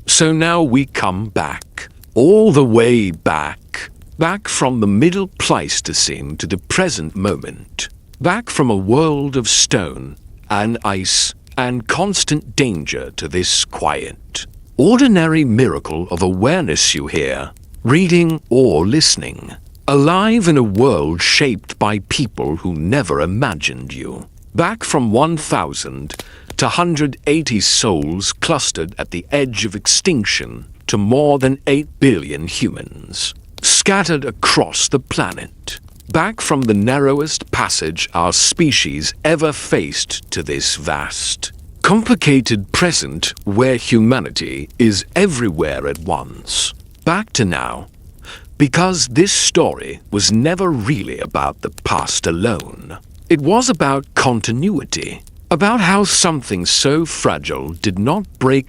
So now we come back, all the way back. Back from the Middle Pleistocene to the present moment. Back from a world of stone and ice and constant danger to this quiet, ordinary miracle of awareness you hear, reading or listening. Alive in a world shaped by people who never imagined you. Back from 1,000 to 180 souls clustered at the edge of extinction to more than 8 billion humans, scattered across the planet. Back from the narrowest passage our species ever faced to this vast, complicated present where humanity is everywhere at once. Back to now. Because this story was never really about the past alone. It was about continuity, about how something so fragile did not break.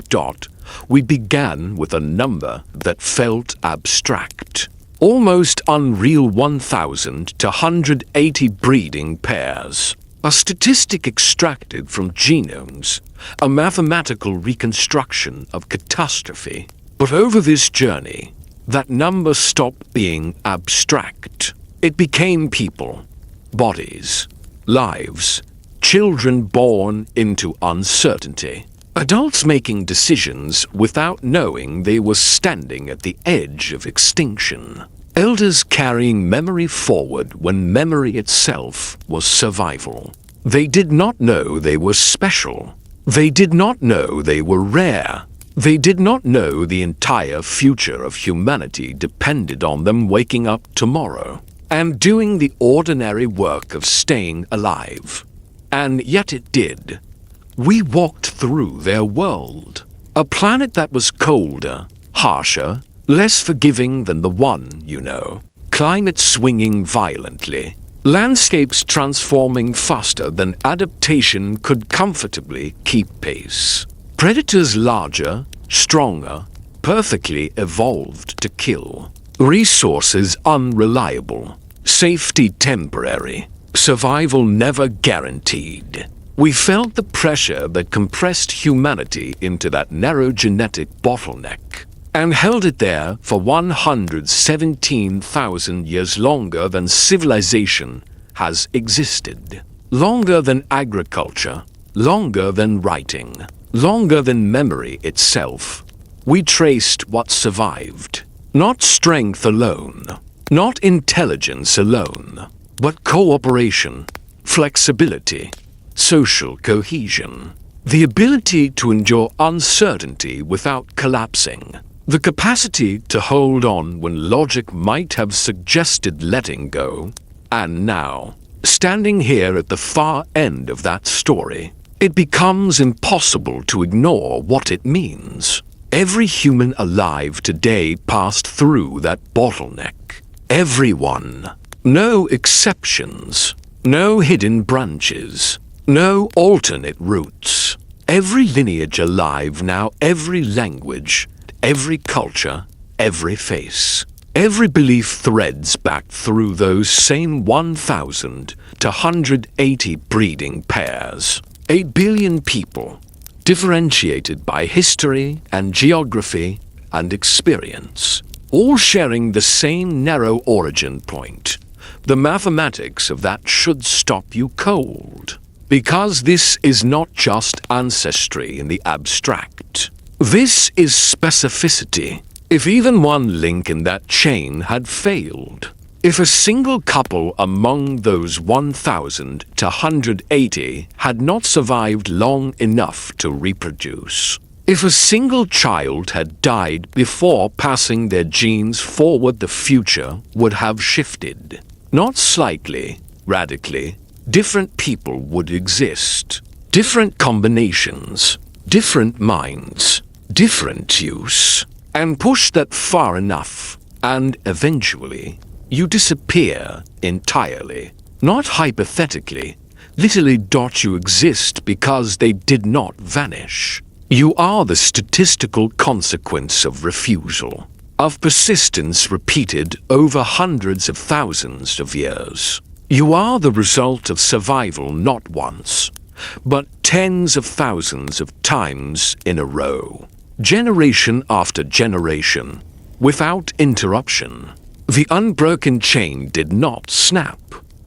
We began with a number that felt abstract, almost unreal. 1,000 to 180 breeding pairs, a statistic extracted from genomes, a mathematical reconstruction of catastrophe. But over this journey, that number stopped being abstract. It became people, bodies, lives, children born into uncertainty, adults making decisions without knowing they were standing at the edge of extinction, elders carrying memory forward when memory itself was survival. They did not know they were special. They did not know they were rare. They did not know the entire future of humanity depended on them waking up tomorrow and doing the ordinary work of staying alive. And yet it did. We walked through their world, a planet that was colder, harsher, less forgiving than the one, you know. Climate swinging violently, landscapes transforming faster than adaptation could comfortably keep pace. Predators larger, stronger, perfectly evolved to kill. Resources unreliable. Safety temporary. Survival never guaranteed. We felt the pressure that compressed humanity into that narrow genetic bottleneck and held it there for 117,000 years, longer than civilization has existed. Longer than agriculture. Longer than writing. Longer than memory itself. We traced what survived. Not strength alone, not intelligence alone, but cooperation, flexibility, social cohesion, the ability to endure uncertainty without collapsing, the capacity to hold on when logic might have suggested letting go. And now, standing here at the far end of that story, it becomes impossible to ignore what it means. Every human alive today passed through that bottleneck. Everyone. No exceptions. No hidden branches. No alternate routes. Every lineage alive now, every language, every culture, every face. Every belief threads back through those same 1,000 to 180 breeding pairs. 8 billion people, differentiated by history and geography and experience, all sharing the same narrow origin point. The mathematics of that should stop you cold. Because this is not just ancestry in the abstract. This is specificity. If even one link in that chain had failed, if a single couple among those 1,000 to 180 had not survived long enough to reproduce, if a single child had died before passing their genes forward, the future would have shifted. Not slightly, radically. Different people would exist. Different combinations, different minds, different use. And push that far enough, and eventually, you disappear entirely. Not hypothetically, literally. You exist because they did not vanish. You are the statistical consequence of refusal, of persistence repeated over hundreds of thousands of years. You are the result of survival not once, but tens of thousands of times in a row. Generation after generation, without interruption. The unbroken chain did not snap.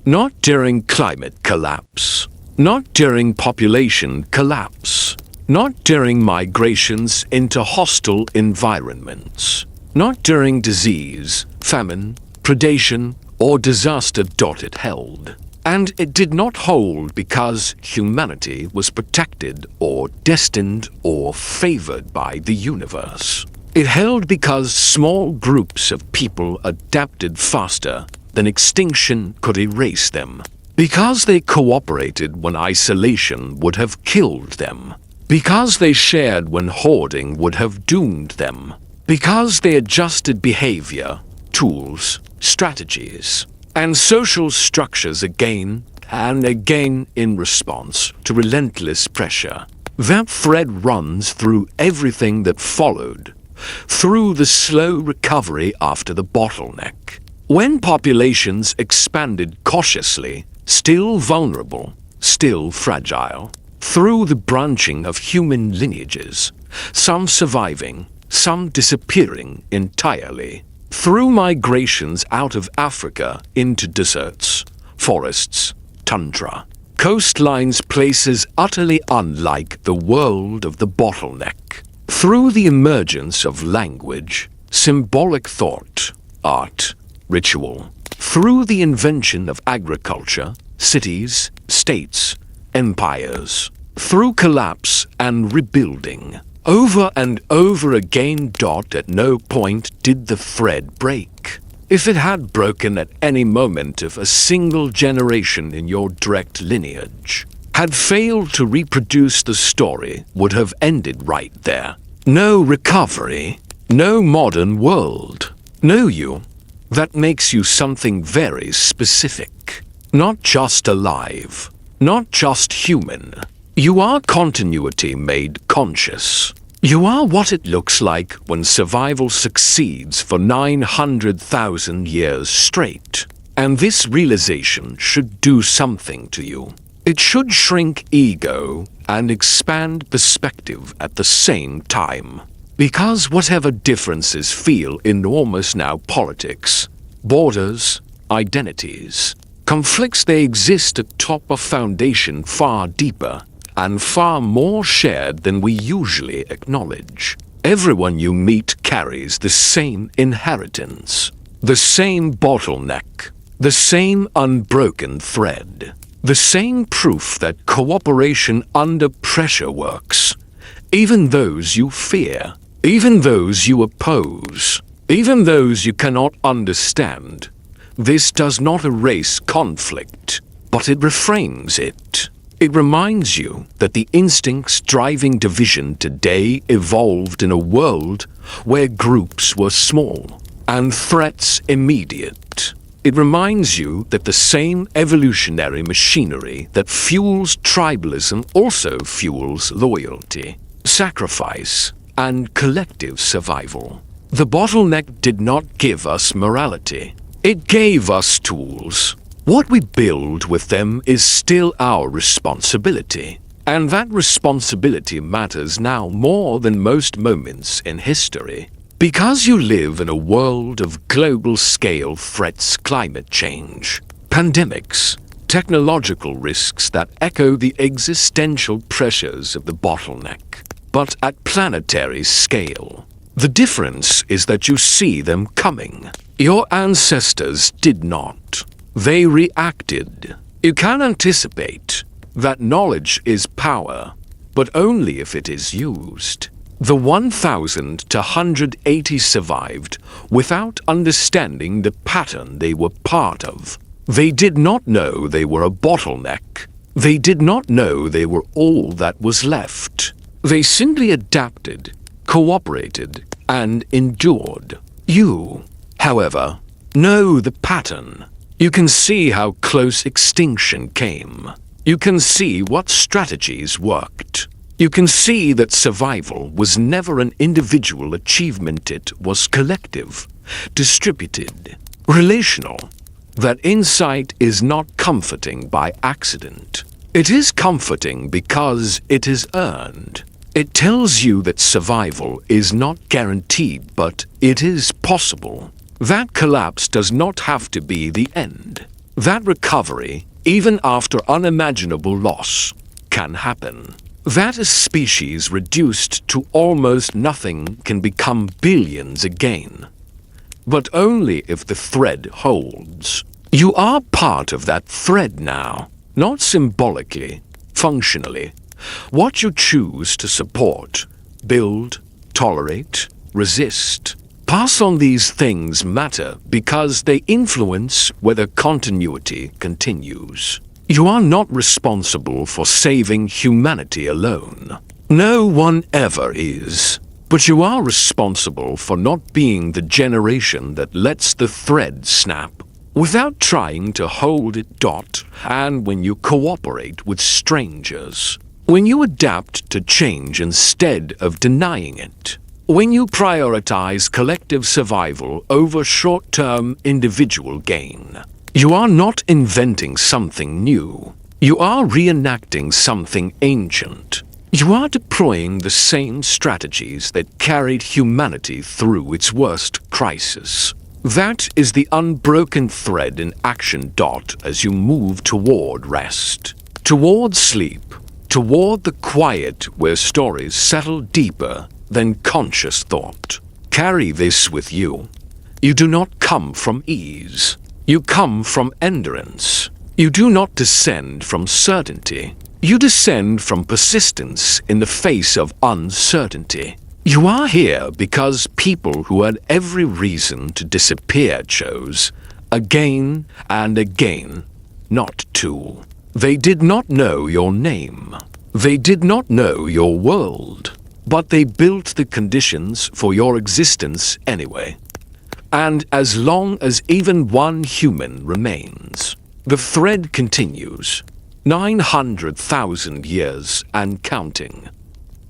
Not during climate collapse. Not during population collapse. Not during migrations into hostile environments. Not during disease, famine, predation, or disaster. It held. And it did not hold because humanity was protected or destined or favored by the universe. It held because small groups of people adapted faster than extinction could erase them. Because they cooperated when isolation would have killed them. Because they shared when hoarding would have doomed them. Because they adjusted behavior, tools, strategies, and social structures again and again in response to relentless pressure. That thread runs through everything that followed, through the slow recovery after the bottleneck. When populations expanded cautiously, still vulnerable, still fragile, through the branching of human lineages, some surviving, some disappearing entirely, through migrations out of Africa into deserts, forests, tundra, coastlines, places utterly unlike the world of the bottleneck, through the emergence of language, symbolic thought, art, ritual, through the invention of agriculture, cities, states, empires, through collapse and rebuilding. Over and over again. At no point did the thread break. If it had broken at any moment, if a single generation in your direct lineage had failed to reproduce, the story would have ended right there. No recovery, no modern world, no you. That makes you something very specific. Not just alive, not just human. You are continuity made conscious. You are what it looks like when survival succeeds for 900,000 years straight. And this realization should do something to you. It should shrink ego and expand perspective at the same time. Because whatever differences feel enormous now, politics, borders, identities, conflicts, they exist atop a foundation far deeper and far more shared than we usually acknowledge. Everyone you meet carries the same inheritance, the same bottleneck, the same unbroken thread, the same proof that cooperation under pressure works. Even those you fear, even those you oppose, even those you cannot understand. This does not erase conflict, but it reframes it. It reminds you that the instincts driving division today evolved in a world where groups were small and threats immediate. It reminds you that the same evolutionary machinery that fuels tribalism also fuels loyalty, sacrifice, and collective survival. The bottleneck did not give us morality. It gave us tools. What we build with them is still our responsibility. And that responsibility matters now more than most moments in history. Because you live in a world of global-scale threats, climate change, pandemics, technological risks that echo the existential pressures of the bottleneck, but at planetary scale. The difference is that you see them coming. Your ancestors did not. They reacted. You can anticipate that knowledge is power, but only if it is used. The 1,000 to 180 survived without understanding the pattern they were part of. They did not know they were a bottleneck. They did not know they were all that was left. They simply adapted, cooperated, and endured. You, however, know the pattern. You can see how close extinction came. You can see what strategies worked. You can see that survival was never an individual achievement, it was collective, distributed, relational. That insight is not comforting by accident. It is comforting because it is earned. It tells you that survival is not guaranteed, but it is possible. That collapse does not have to be the end. That recovery, even after unimaginable loss, can happen. That a species reduced to almost nothing can become billions again. But only if the thread holds. You are part of that thread now, not symbolically, functionally. What you choose to support, build, tolerate, resist, pass on, these things matter because they influence whether continuity continues. You are not responsible for saving humanity alone. No one ever is. But you are responsible for not being the generation that lets the thread snap without trying to hold it. And when you cooperate with strangers, when you adapt to change instead of denying it, when you prioritize collective survival over short-term individual gain, you are not inventing something new. You are reenacting something ancient. You are deploying the same strategies that carried humanity through its worst crisis. That is the unbroken thread in action. As you move toward rest, toward sleep, toward the quiet where stories settle deeper than conscious thought. Carry this with you. You do not come from ease. You come from endurance. You do not descend from certainty. You descend from persistence in the face of uncertainty. You are here because people who had every reason to disappear chose, again and again, not to. They did not know your name. They did not know your world. But they built the conditions for your existence anyway. And as long as even one human remains, the thread continues. 900,000 years and counting.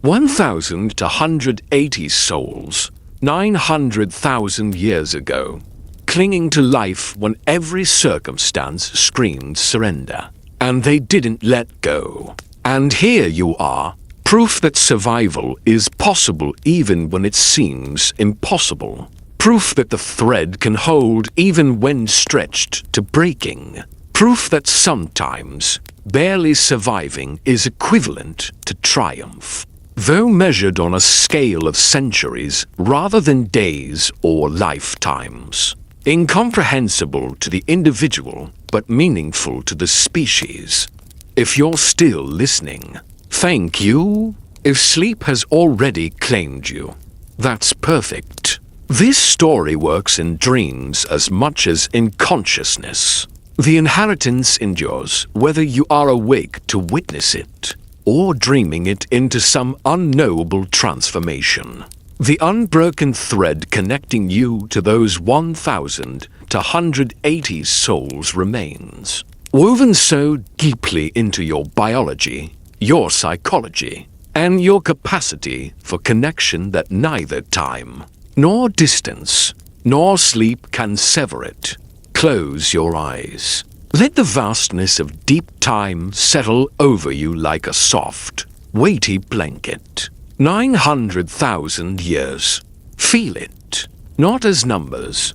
1,000 to 180 souls, 900,000 years ago, clinging to life when every circumstance screamed surrender. And they didn't let go. And here you are, proof that survival is possible even when it seems impossible. Proof that the thread can hold even when stretched to breaking. Proof that sometimes barely surviving is equivalent to triumph, though measured on a scale of centuries rather than days or lifetimes. Incomprehensible to the individual, but meaningful to the species. If you're still listening, thank you. If sleep has already claimed you, that's perfect. This story works in dreams as much as in consciousness. The inheritance endures whether you are awake to witness it or dreaming it into some unknowable transformation. The unbroken thread connecting you to those 1,000 to 180 souls remains, woven so deeply into your biology, your psychology, and your capacity for connection that neither time, nor distance, nor sleep can sever it. Close your eyes. Let the vastness of deep time settle over you like a soft, weighty blanket. 900,000 years. Feel it, not as numbers,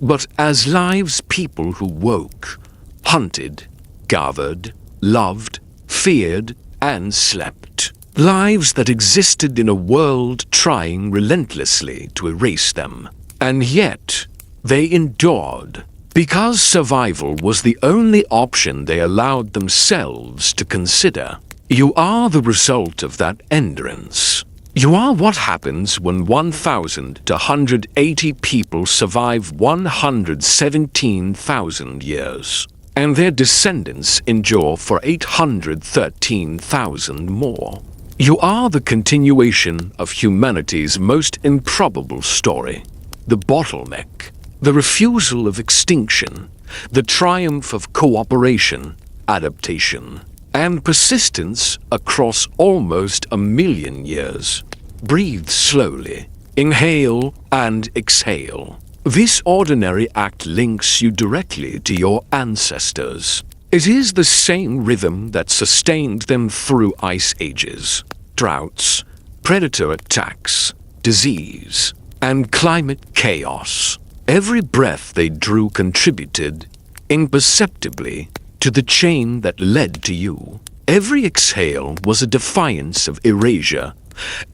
but as lives, people who woke, hunted, gathered, loved, feared, and slept. Lives that existed in a world trying relentlessly to erase them. And yet, they endured, because survival was the only option they allowed themselves to consider. You are the result of that endurance. You are what happens when 1,180 people survive 117,000 years, and their descendants endure for 813,000 more. You are the continuation of humanity's most improbable story. The bottleneck, the refusal of extinction, the triumph of cooperation, adaptation, and persistence across almost 1,000,000 years. Breathe slowly, inhale and exhale. This ordinary act links you directly to your ancestors. It is the same rhythm that sustained them through ice ages, droughts, predator attacks, disease, and climate chaos. Every breath they drew contributed, imperceptibly, to the chain that led to you. Every exhale was a defiance of erasure,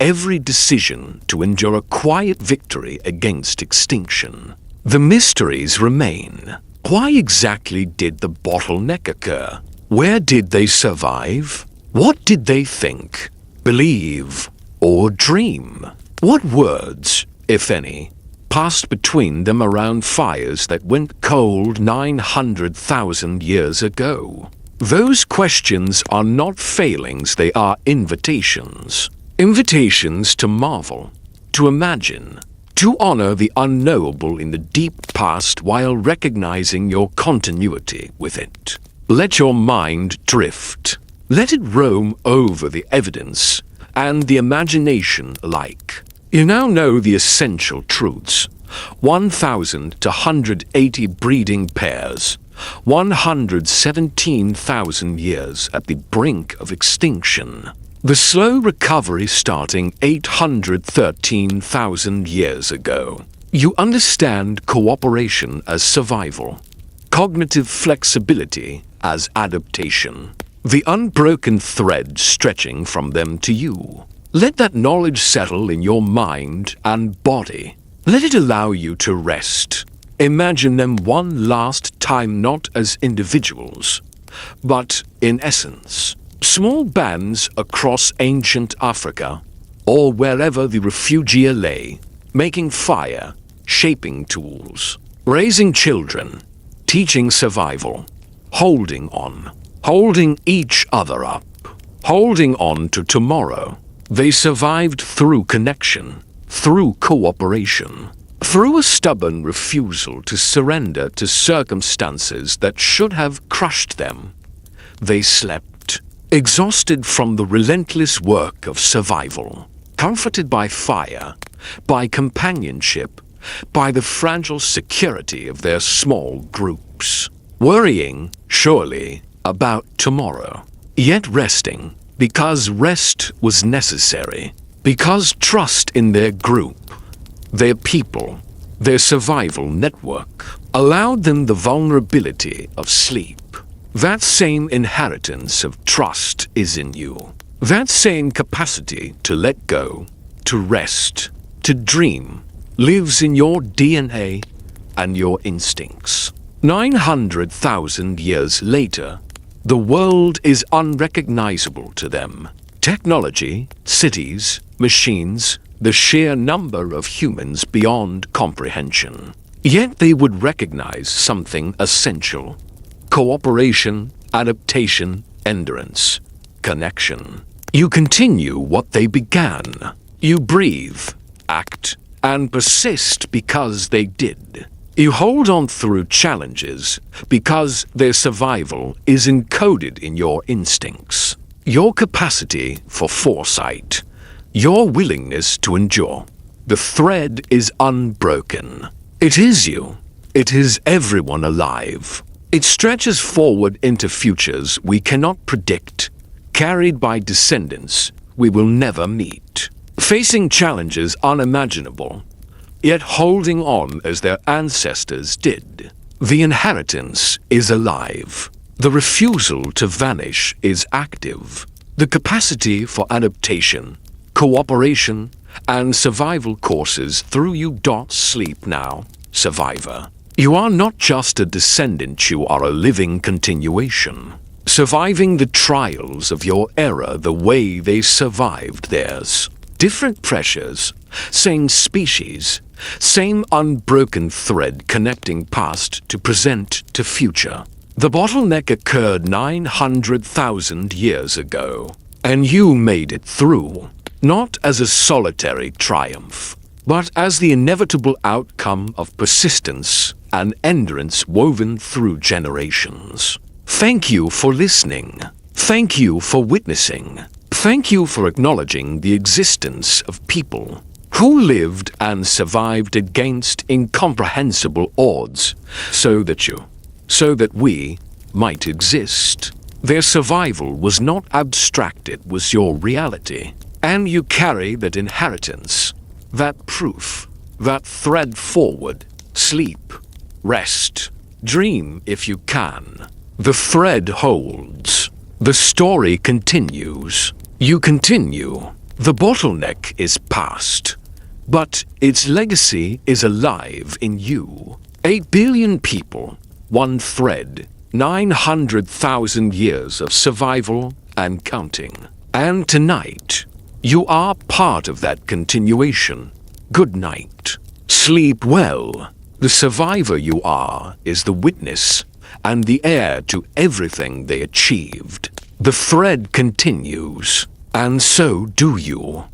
every decision to endure a quiet victory against extinction. The mysteries remain. Why exactly did the bottleneck occur? Where did they survive? What did they think, believe, or dream? What words, if any, passed between them around fires that went cold 900,000 years ago? Those questions are not failings, they are invitations. Invitations to marvel, to imagine, to honor the unknowable in the deep past while recognizing your continuity with it. Let your mind drift. Let it roam over the evidence and the imagination alike. You now know the essential truths. 1,280 breeding pairs, 117,000 years at the brink of extinction. The slow recovery starting 813,000 years ago. You understand cooperation as survival, cognitive flexibility as adaptation, the unbroken thread stretching from them to you. Let that knowledge settle in your mind and body. Let it allow you to rest. Imagine them one last time not as individuals, but in essence. Small bands across ancient Africa, or wherever the refugee lay, making fire, shaping tools, raising children, teaching survival, holding on, holding each other up, holding on to tomorrow. They survived through connection, through cooperation, through a stubborn refusal to surrender to circumstances that should have crushed them. They slept, exhausted from the relentless work of survival, comforted by fire, by companionship, by the fragile security of their small groups, worrying, surely, about tomorrow, yet resting, because rest was necessary, because trust in their group, their people, their survival network, allowed them the vulnerability of sleep. That same inheritance of trust is in you. That same capacity to let go, to rest, to dream, lives in your DNA and your instincts. 900,000 years later, the world is unrecognizable to them. Technology, cities, machines, the sheer number of humans beyond comprehension. Yet they would recognize something essential. Cooperation, adaptation, endurance, connection. You continue what they began. You breathe, act, and persist because they did. You hold on through challenges because their survival is encoded in your instincts, your capacity for foresight, your willingness to endure. The thread is unbroken. It is you. It is everyone alive. It stretches forward into futures we cannot predict, carried by descendants we will never meet, facing challenges unimaginable, yet holding on as their ancestors did. The inheritance is alive. The refusal to vanish is active. the capacity for adaptation, cooperation, and survival courses through you. Sleep now, survivor. You are not just a descendant, you are a living continuation, surviving the trials of your era the way they survived theirs. Different pressures, same species, same unbroken thread connecting past to present to future. The bottleneck occurred 900,000 years ago, and you made it through, not as a solitary triumph, but as the inevitable outcome of persistence and endurance woven through generations. Thank you for listening. Thank you for witnessing. Thank you for acknowledging the existence of people who lived and survived against incomprehensible odds so that we might exist. Their survival was not abstract, it was your reality. And you carry that inheritance, that proof, that thread forward. Sleep, rest, dream if you can. The thread holds. The story continues. You continue. The bottleneck is past, but its legacy is alive in you. 8 billion people, one thread, 900,000 years of survival and counting. And tonight, you are part of that continuation. Good night. Sleep well. The survivor you are is the witness and the heir to everything they achieved. The thread continues, and so do you.